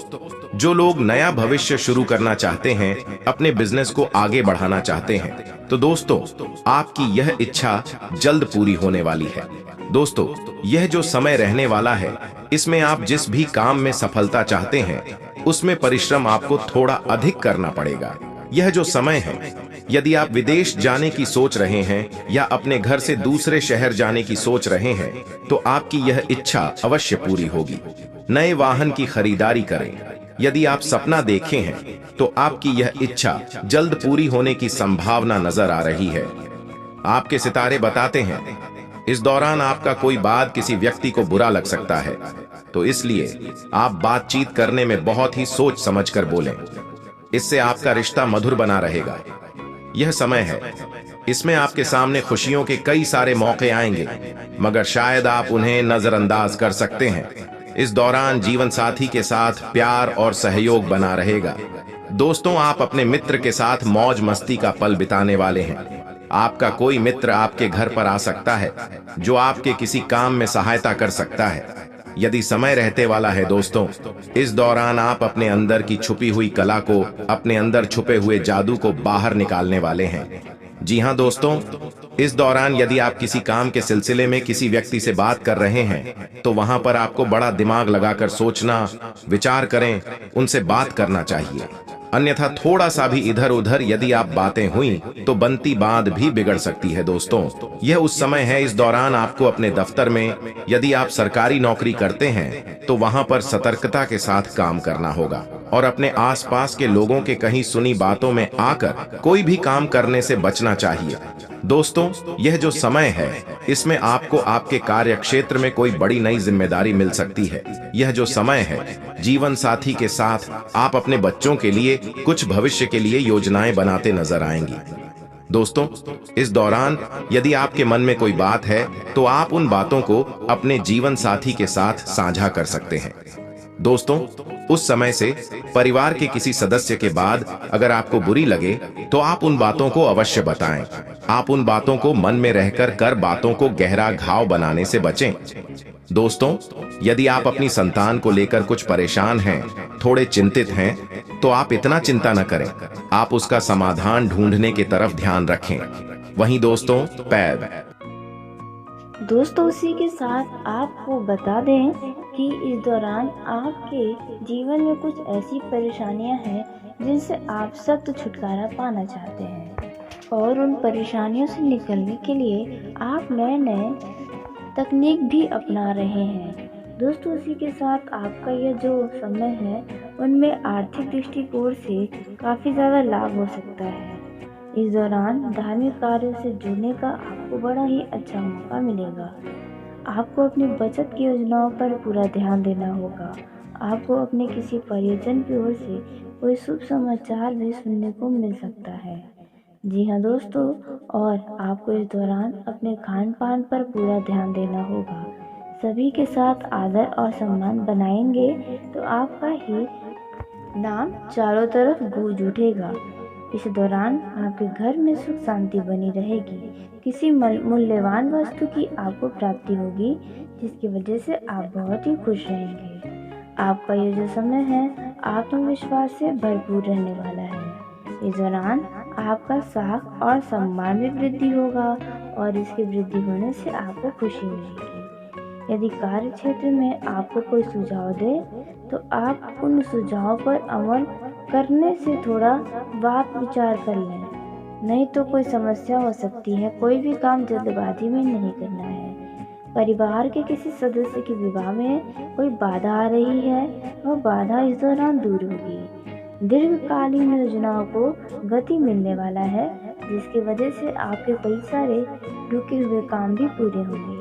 जो लोग नया भविष्य शुरू करना चाहते हैं, अपने बिजनेस को आगे बढ़ाना चाहते हैं, तो दोस्तों आपकी यह इच्छा जल्द पूरी होने वाली है। दोस्तों, यह जो समय रहने वाला है, इसमें आप जिस भी काम में सफलता चाहते हैं, उसमें परिश्रम आपको थोड़ा अधिक करना पड़ेगा। यह जो समय है, यदि आप विदेश जाने की सोच रहे हैं या अपने घर से दूसरे शहर जाने की सोच रहे हैं, तो आपकी यह इच्छा अवश्य पूरी होगी। नए वाहन की खरीदारी करें। यदि आप सपना देखे हैं, तो आपकी यह इच्छा जल्द पूरी होने की संभावना नजर आ रही है। आपके सितारे बताते हैं, इस दौरान आपका कोई बात किसी व्यक्ति को बुरा लग सकता है, तो इसलिए आप बातचीत करने में बहुत ही सोच समझकर बोलें। इससे आपका रिश्ता मधुर बना रहेगा। यह समय है, इसमें आपके सामने खुशियों के कई सारे मौके आएंगे, मगर शायद आप उन्हें नजरअंदाज कर सकते हैं। इस दौरान जीवन साथी के साथ प्यार और सहयोग बना रहेगा। दोस्तों, आप अपने मित्र के साथ मौज मस्ती का पल बिताने वाले हैं। आपका कोई मित्र आपके घर पर आ सकता है, जो आपके किसी काम में सहायता कर सकता है। यदि समय रहते वाला है दोस्तों, इस दौरान आप अपने अंदर की छुपी हुई कला को, अपने अंदर छुपे हुए जादू को बाहर निकालने वाले हैं। जी हाँ दोस्तों, इस दौरान यदि आप किसी काम के सिलसिले में किसी व्यक्ति से बात कर रहे हैं तो वहां पर आपको बड़ा दिमाग लगाकर सोचना, विचार करें, उनसे बात करना चाहिए। अन्यथा थोड़ा सा भी इधर उधर यदि आप बातें हुई तो बनती बात भी बिगड़ सकती है। दोस्तों, यह उस समय है, इस दौरान आपको अपने दफ्तर में, यदि आप सरकारी नौकरी करते हैं तो वहां पर सतर्कता के साथ काम करना होगा और अपने आसपास के लोगों के कहीं सुनी बातों में आकर कोई भी काम करने से बचना चाहिए। दोस्तों, यह जो समय है इसमें आपको आपके कार्य क्षेत्र में कोई बड़ी नई जिम्मेदारी मिल सकती है। यह जो समय है, जीवन साथी के साथ आप अपने बच्चों के लिए कुछ भविष्य के लिए योजनाएं बनाते नजर आएंगी। दोस्तों, इस दौरान यदि आपके मन में कोई बात है तो आप उन बातों को अपने जीवन साथी के साथ साझा कर सकते हैं। दोस्तों, उस समय से परिवार के किसी सदस्य के बाद अगर आपको बुरी लगे तो आप उन बातों को अवश्य बताएं। आप उन बातों को मन में रहकर कर बातों को गहरा घाव बनाने से बचें। दोस्तों, यदि आप अपनी संतान को लेकर कुछ परेशान हैं, थोड़े चिंतित हैं, तो आप इतना चिंता न करें, आप उसका समाधान ढूंढने की तरफ ध्यान रखें। वहीं दोस्तों, दोस्तों, उसी के साथ आपको बता दें कि इस दौरान आपके जीवन में कुछ ऐसी परेशानियां हैं जिनसे आप सख्त छुटकारा पाना चाहते हैं और उन परेशानियों से निकलने के लिए आप नए नए तकनीक भी अपना रहे हैं। दोस्तों, उसी के साथ आपका यह जो समय है उनमें आर्थिक दृष्टिकोण से काफ़ी ज़्यादा लाभ हो सकता है। इस दौरान धार्मिक कार्यों से जुड़ने का आपको बड़ा ही अच्छा मौका मिलेगा। आपको अपनी बचत की योजनाओं पर पूरा ध्यान देना होगा। आपको अपने किसी परिजन की ओर से कोई शुभ समाचार भी सुनने को मिल सकता है। जी हाँ दोस्तों, और आपको इस दौरान अपने खान पान पर पूरा ध्यान देना होगा। सभी के साथ आदर और सम्मान बनाएंगे तो आपका ही नाम चारों तरफ गूंज उठेगा। इस दौरान आपके घर में सुख शांति बनी रहेगी। किसी मूल्यवान वस्तु की आपको प्राप्ति होगी जिसकी वजह से आप बहुत ही खुश रहेंगे। आपका ये जो समय है आत्मविश्वास से भरपूर रहने वाला है। इस दौरान आपका साख और सम्मान में वृद्धि होगा और इसकी वृद्धि होने से आपको खुशी मिलेगी। यदि कार्य क्षेत्र में आपको कोई सुझाव दे तो आप उन सुझाव पर अमल करने से थोड़ा बात विचार कर लें, नहीं तो कोई समस्या हो सकती है। कोई भी काम जल्दबाजी में नहीं करना है। परिवार के किसी सदस्य के विवाह में कोई बाधा आ रही है, वह बाधा इस दौरान दूर होगी। दीर्घकालीन योजनाओं को गति मिलने वाला है जिसकी वजह से आपके कई सारे रुके हुए काम भी पूरे होंगे।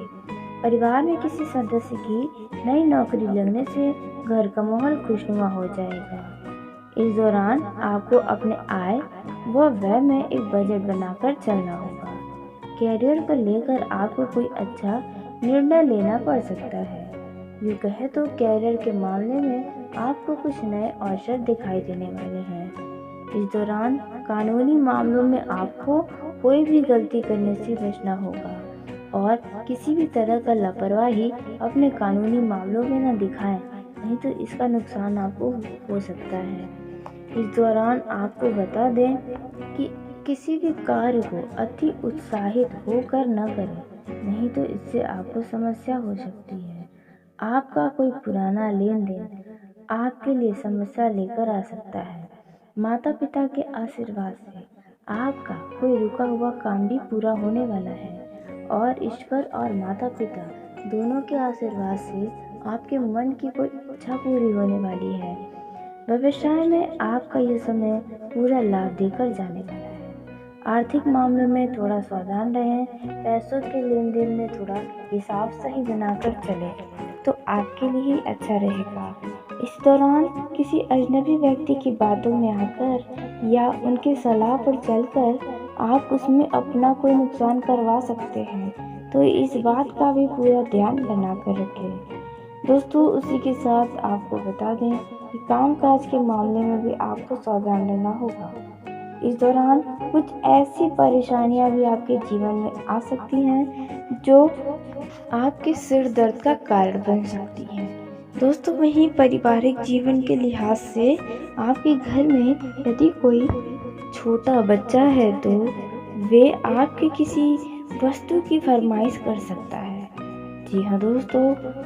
परिवार में किसी सदस्य की नई नौकरी लगने से घर का माहौल खुशनुमा हो जाएगा। इस दौरान आपको अपने आय व व्यय में एक बजट बनाकर चलना होगा। कैरियर को लेकर आपको कोई अच्छा निर्णय लेना पड़ सकता है। यूँ कहे तो कैरियर के मामले में आपको कुछ नए अवसर दिखाई देने वाले हैं। इस दौरान कानूनी मामलों में आपको कोई भी गलती करने से बचना होगा और किसी भी तरह का लापरवाही अपने कानूनी मामलों में न दिखाएं, नहीं तो इसका नुकसान आपको हो सकता है। इस दौरान आपको बता दें कि किसी भी कार्य को अति उत्साहित होकर न करें, नहीं तो इससे आपको समस्या हो सकती है। आपका कोई पुराना लेन देन आपके लिए समस्या लेकर आ सकता है। माता पिता के आशीर्वाद से आपका कोई रुका हुआ काम भी पूरा होने वाला है और ईश्वर और माता पिता दोनों के आशीर्वाद से आपके मन की कोई इच्छा पूरी होने वाली है। व्यवसाय में आपका यह समय पूरा लाभ देकर जाने वाला है। आर्थिक मामलों में थोड़ा सावधान रहें। पैसों के लेन देन में थोड़ा हिसाब सही बनाकर चलें तो आपके लिए ही अच्छा रहेगा। इस दौरान किसी अजनबी व्यक्ति की बातों में आकर या उनकी सलाह पर चलकर आप उसमें अपना कोई नुकसान करवा सकते हैं, तो इस बात का भी पूरा ध्यान बनाकर रखें। दोस्तों, उसी के साथ आपको बता दें कि कामकाज के मामले में भी आपको सावधान रहना होगा। इस दौरान कुछ ऐसी परेशानियां भी आपके जीवन में आ सकती हैं जो आपके सिर दर्द का कारण बन सकती हैं। दोस्तों, वहीं पारिवारिक जीवन के लिहाज से आपके घर में यदि कोई छोटा बच्चा है तो वे आपके किसी वस्तु की फरमाइश कर सकता है। जी हाँ दोस्तों,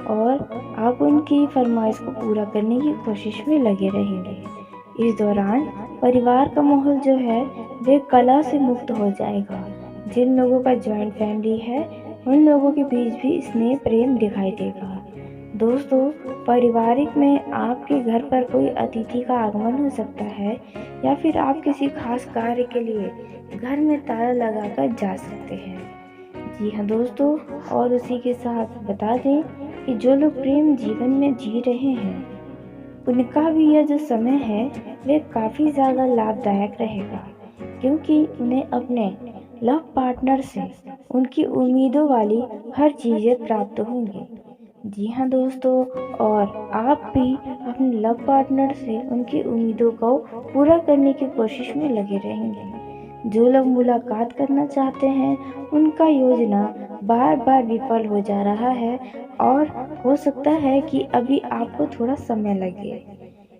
और आप उनकी फरमाइश को पूरा करने की कोशिश में लगे रहेंगे। इस दौरान परिवार का माहौल जो है वे कलह से मुक्त हो जाएगा। जिन लोगों का जॉइंट फैमिली है उन लोगों के बीच भी स्नेह प्रेम दिखाई देगा। दोस्तों, पारिवारिक में आपके घर पर कोई अतिथि का आगमन हो सकता है या फिर आप किसी खास कार्य के लिए घर में ताला लगाकर जा सकते हैं। जी हाँ दोस्तों, और उसी के साथ बता दें कि जो लोग प्रेम जीवन में जी रहे हैं उनका भी यह जो समय है वे काफ़ी ज़्यादा लाभदायक रहेगा, क्योंकि उन्हें अपने लव पार्टनर से उनकी उम्मीदों वाली हर चीज़ें प्राप्त होंगी। जी हाँ दोस्तों, और आप भी अपने लव पार्टनर से उनकी उम्मीदों को पूरा करने की कोशिश में लगे रहेंगे। जो लोग मुलाकात करना चाहते हैं उनका योजना बार बार विफल हो जा रहा है और हो सकता है कि अभी आपको थोड़ा समय लगे।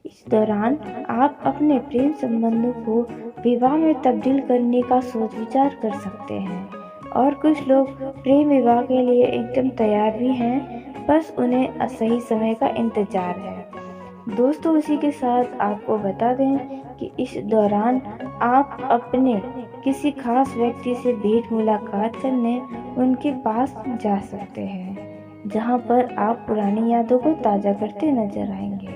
इस दौरान आप अपने प्रेम संबंधों को विवाह में तब्दील करने का सोच विचार कर सकते हैं, और कुछ लोग प्रेम विवाह के लिए एकदम तैयार भी हैं, बस उन्हें सही समय का इंतजार है। दोस्तों, उसी के साथ आपको बता दें कि इस दौरान आप अपने किसी खास व्यक्ति से भेंट मुलाकात करने उनके पास जा सकते हैं, जहां पर आप पुरानी यादों को ताज़ा करते नजर आएंगे।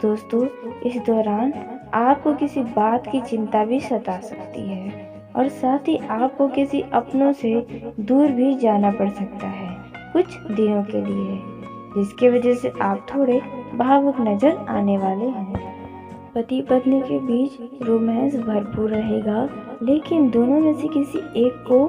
दोस्तों, इस दौरान आपको किसी बात की चिंता भी सता सकती है और साथ ही आपको किसी अपनों से दूर भी जाना पड़ सकता है कुछ दिनों के लिए, जिसकी वजह से आप थोड़े भावुक नजर आने वाले हैं। पति पत्नी के बीच रोमांस भरपूर रहेगा, लेकिन दोनों में से किसी एक को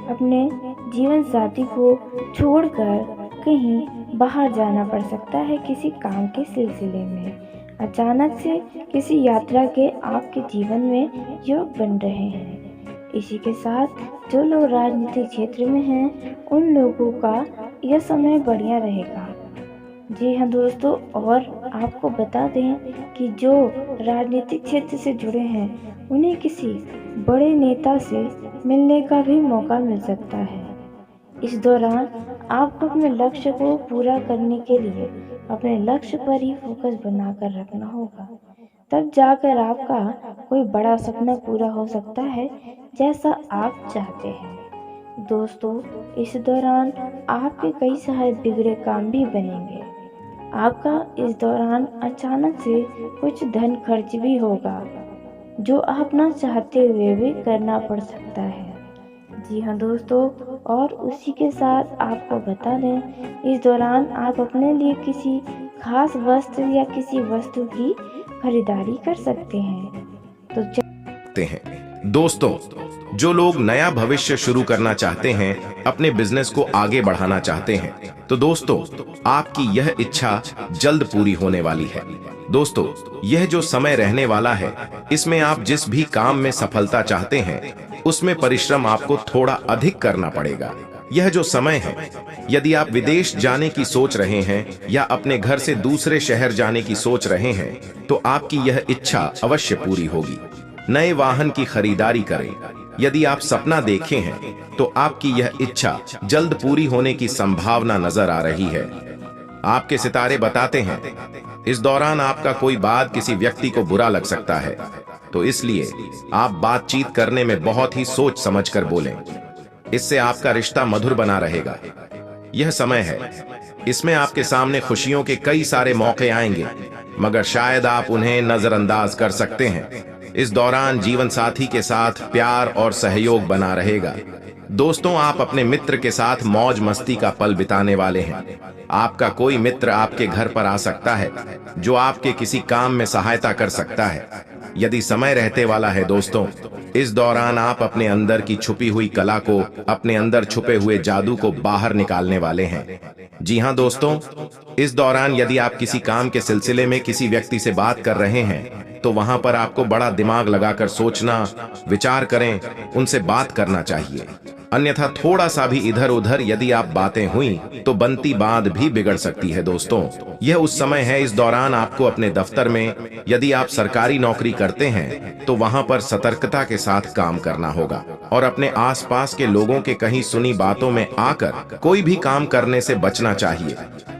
अपने जीवन साथी को छोड़कर कहीं बाहर जाना पड़ सकता है किसी काम के सिलसिले में। अचानक से किसी यात्रा के आपके जीवन में योग बन रहे हैं। इसी के साथ जो लोग राजनीतिक क्षेत्र में हैं उन लोगों का यह समय बढ़िया रहेगा। जी हाँ दोस्तों, और आपको बता दें कि जो राजनीतिक क्षेत्र से जुड़े हैं उन्हें किसी बड़े नेता से मिलने का भी मौका मिल सकता है। इस दौरान आपको अपने लक्ष्य को पूरा करने के लिए अपने लक्ष्य पर ही फोकस बनाकर रखना होगा, तब जाकर आपका कोई बड़ा सपना पूरा हो सकता है जैसा आप चाहते हैं। दोस्तों, इस दौरान आपके कई सारे बिगड़े काम भी बनेंगे। आपका इस दौरान अचानक से कुछ धन खर्च भी होगा जो आप ना चाहते हुए भी करना पड़ सकता है। जी हाँ दोस्तों, और उसी के साथ आपको बता दें इस दौरान आप अपने लिए किसी खास वस्त्र या किसी वस्तु की खरीदारी कर सकते हैं। तो सकते हैं। दोस्तों, जो लोग नया भविष्य शुरू करना चाहते हैं, अपने बिजनेस को आगे बढ़ाना चाहते हैं, तो दोस्तों आपकी यह इच्छा जल्द पूरी होने वाली है। दोस्तों, यह जो समय रहने वाला है इसमें आप जिस भी काम में सफलता चाहते हैं उसमें परिश्रम आपको थोड़ा अधिक करना पड़ेगा। यह जो समय है, यदि आप विदेश जाने की सोच रहे हैं या अपने घर से दूसरे शहर जाने की सोच रहे हैं तो आपकी यह इच्छा अवश्य पूरी होगी। नए वाहन की खरीदारी करें। यदि आप सपना देखे हैं तो आपकी यह इच्छा जल्द पूरी होने की संभावना नजर आ रही है। आपके सितारे बताते हैं इस दौरान आपका कोई बात किसी व्यक्ति को बुरा लग सकता है, तो इसलिए आप बातचीत करने में बहुत ही सोच समझकर बोलें। इससे आपका रिश्ता मधुर बना रहेगा। यह समय है, इसमें आपके सामने खुशियों के कई सारे मौके आएंगे, मगर शायद आप उन्हें नजरअंदाज कर सकते हैं। इस दौरान जीवन साथी के साथ प्यार और सहयोग बना रहेगा। दोस्तों, आप अपने मित्र के साथ मौज मस्ती का पल बिताने वाले हैं। आपका कोई मित्र आपके घर पर आ सकता है जो आपके किसी काम में सहायता कर सकता है। यदि समय रहते वाला है दोस्तों, इस दौरान आप अपने अंदर की छुपी हुई कला को, अपने अंदर छुपे हुए जादू को बाहर निकालने वाले हैं। जी हाँ दोस्तों, इस दौरान यदि आप किसी काम के सिलसिले में किसी व्यक्ति से बात कर रहे हैं तो वहां पर आपको बड़ा दिमाग लगाकर सोचना, विचार करें, उनसे बात करना चाहिए। अन्यथा थोड़ा सा भी इधर उधर यदि आप बातें हुई तो बनती बात भी बिगड़ सकती है। दोस्तों, यह उस समय है, इस दौरान आपको अपने दफ्तर में, यदि आप सरकारी नौकरी करते हैं तो वहां पर सतर्कता के साथ काम करना होगा और अपने आसपास के लोगों के कहीं सुनी बातों में आकर कोई भी काम करने से बचना चाहिए।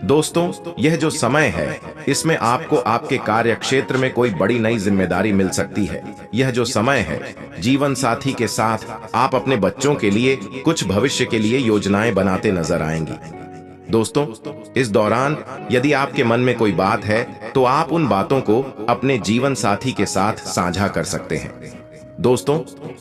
दोस्तों, यह जो समय है इसमें आपको आपके कार्य क्षेत्र में कोई बड़ी नई जिम्मेदारी मिल सकती है। यह जो समय है, जीवन साथी के साथ आप अपने बच्चों के लिए कुछ भविष्य के लिए योजनाएं बनाते नजर आएंगी। दोस्तों, इस दौरान यदि आपके मन में कोई बात है तो आप उन बातों को अपने जीवन साथी के साथ साझा कर सकते हैं। दोस्तों,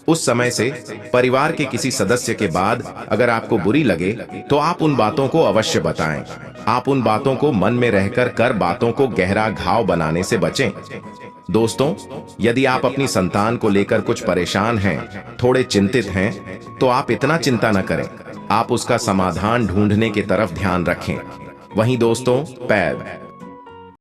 उस समय से परिवार के किसी सदस्य के बाद अगर आपको बुरी लगे तो आप उन बातों को अवश्य बताएं। आप उन बातों को मन में रहकर कर बातों को गहरा घाव बनाने से बचें। दोस्तों, यदि आप अपनी संतान को लेकर कुछ परेशान हैं, थोड़े चिंतित हैं, तो आप इतना चिंता न करें, आप उसका समाधान ढूंढने की तरफ ध्यान रखें। वहीं दोस्तों, पैर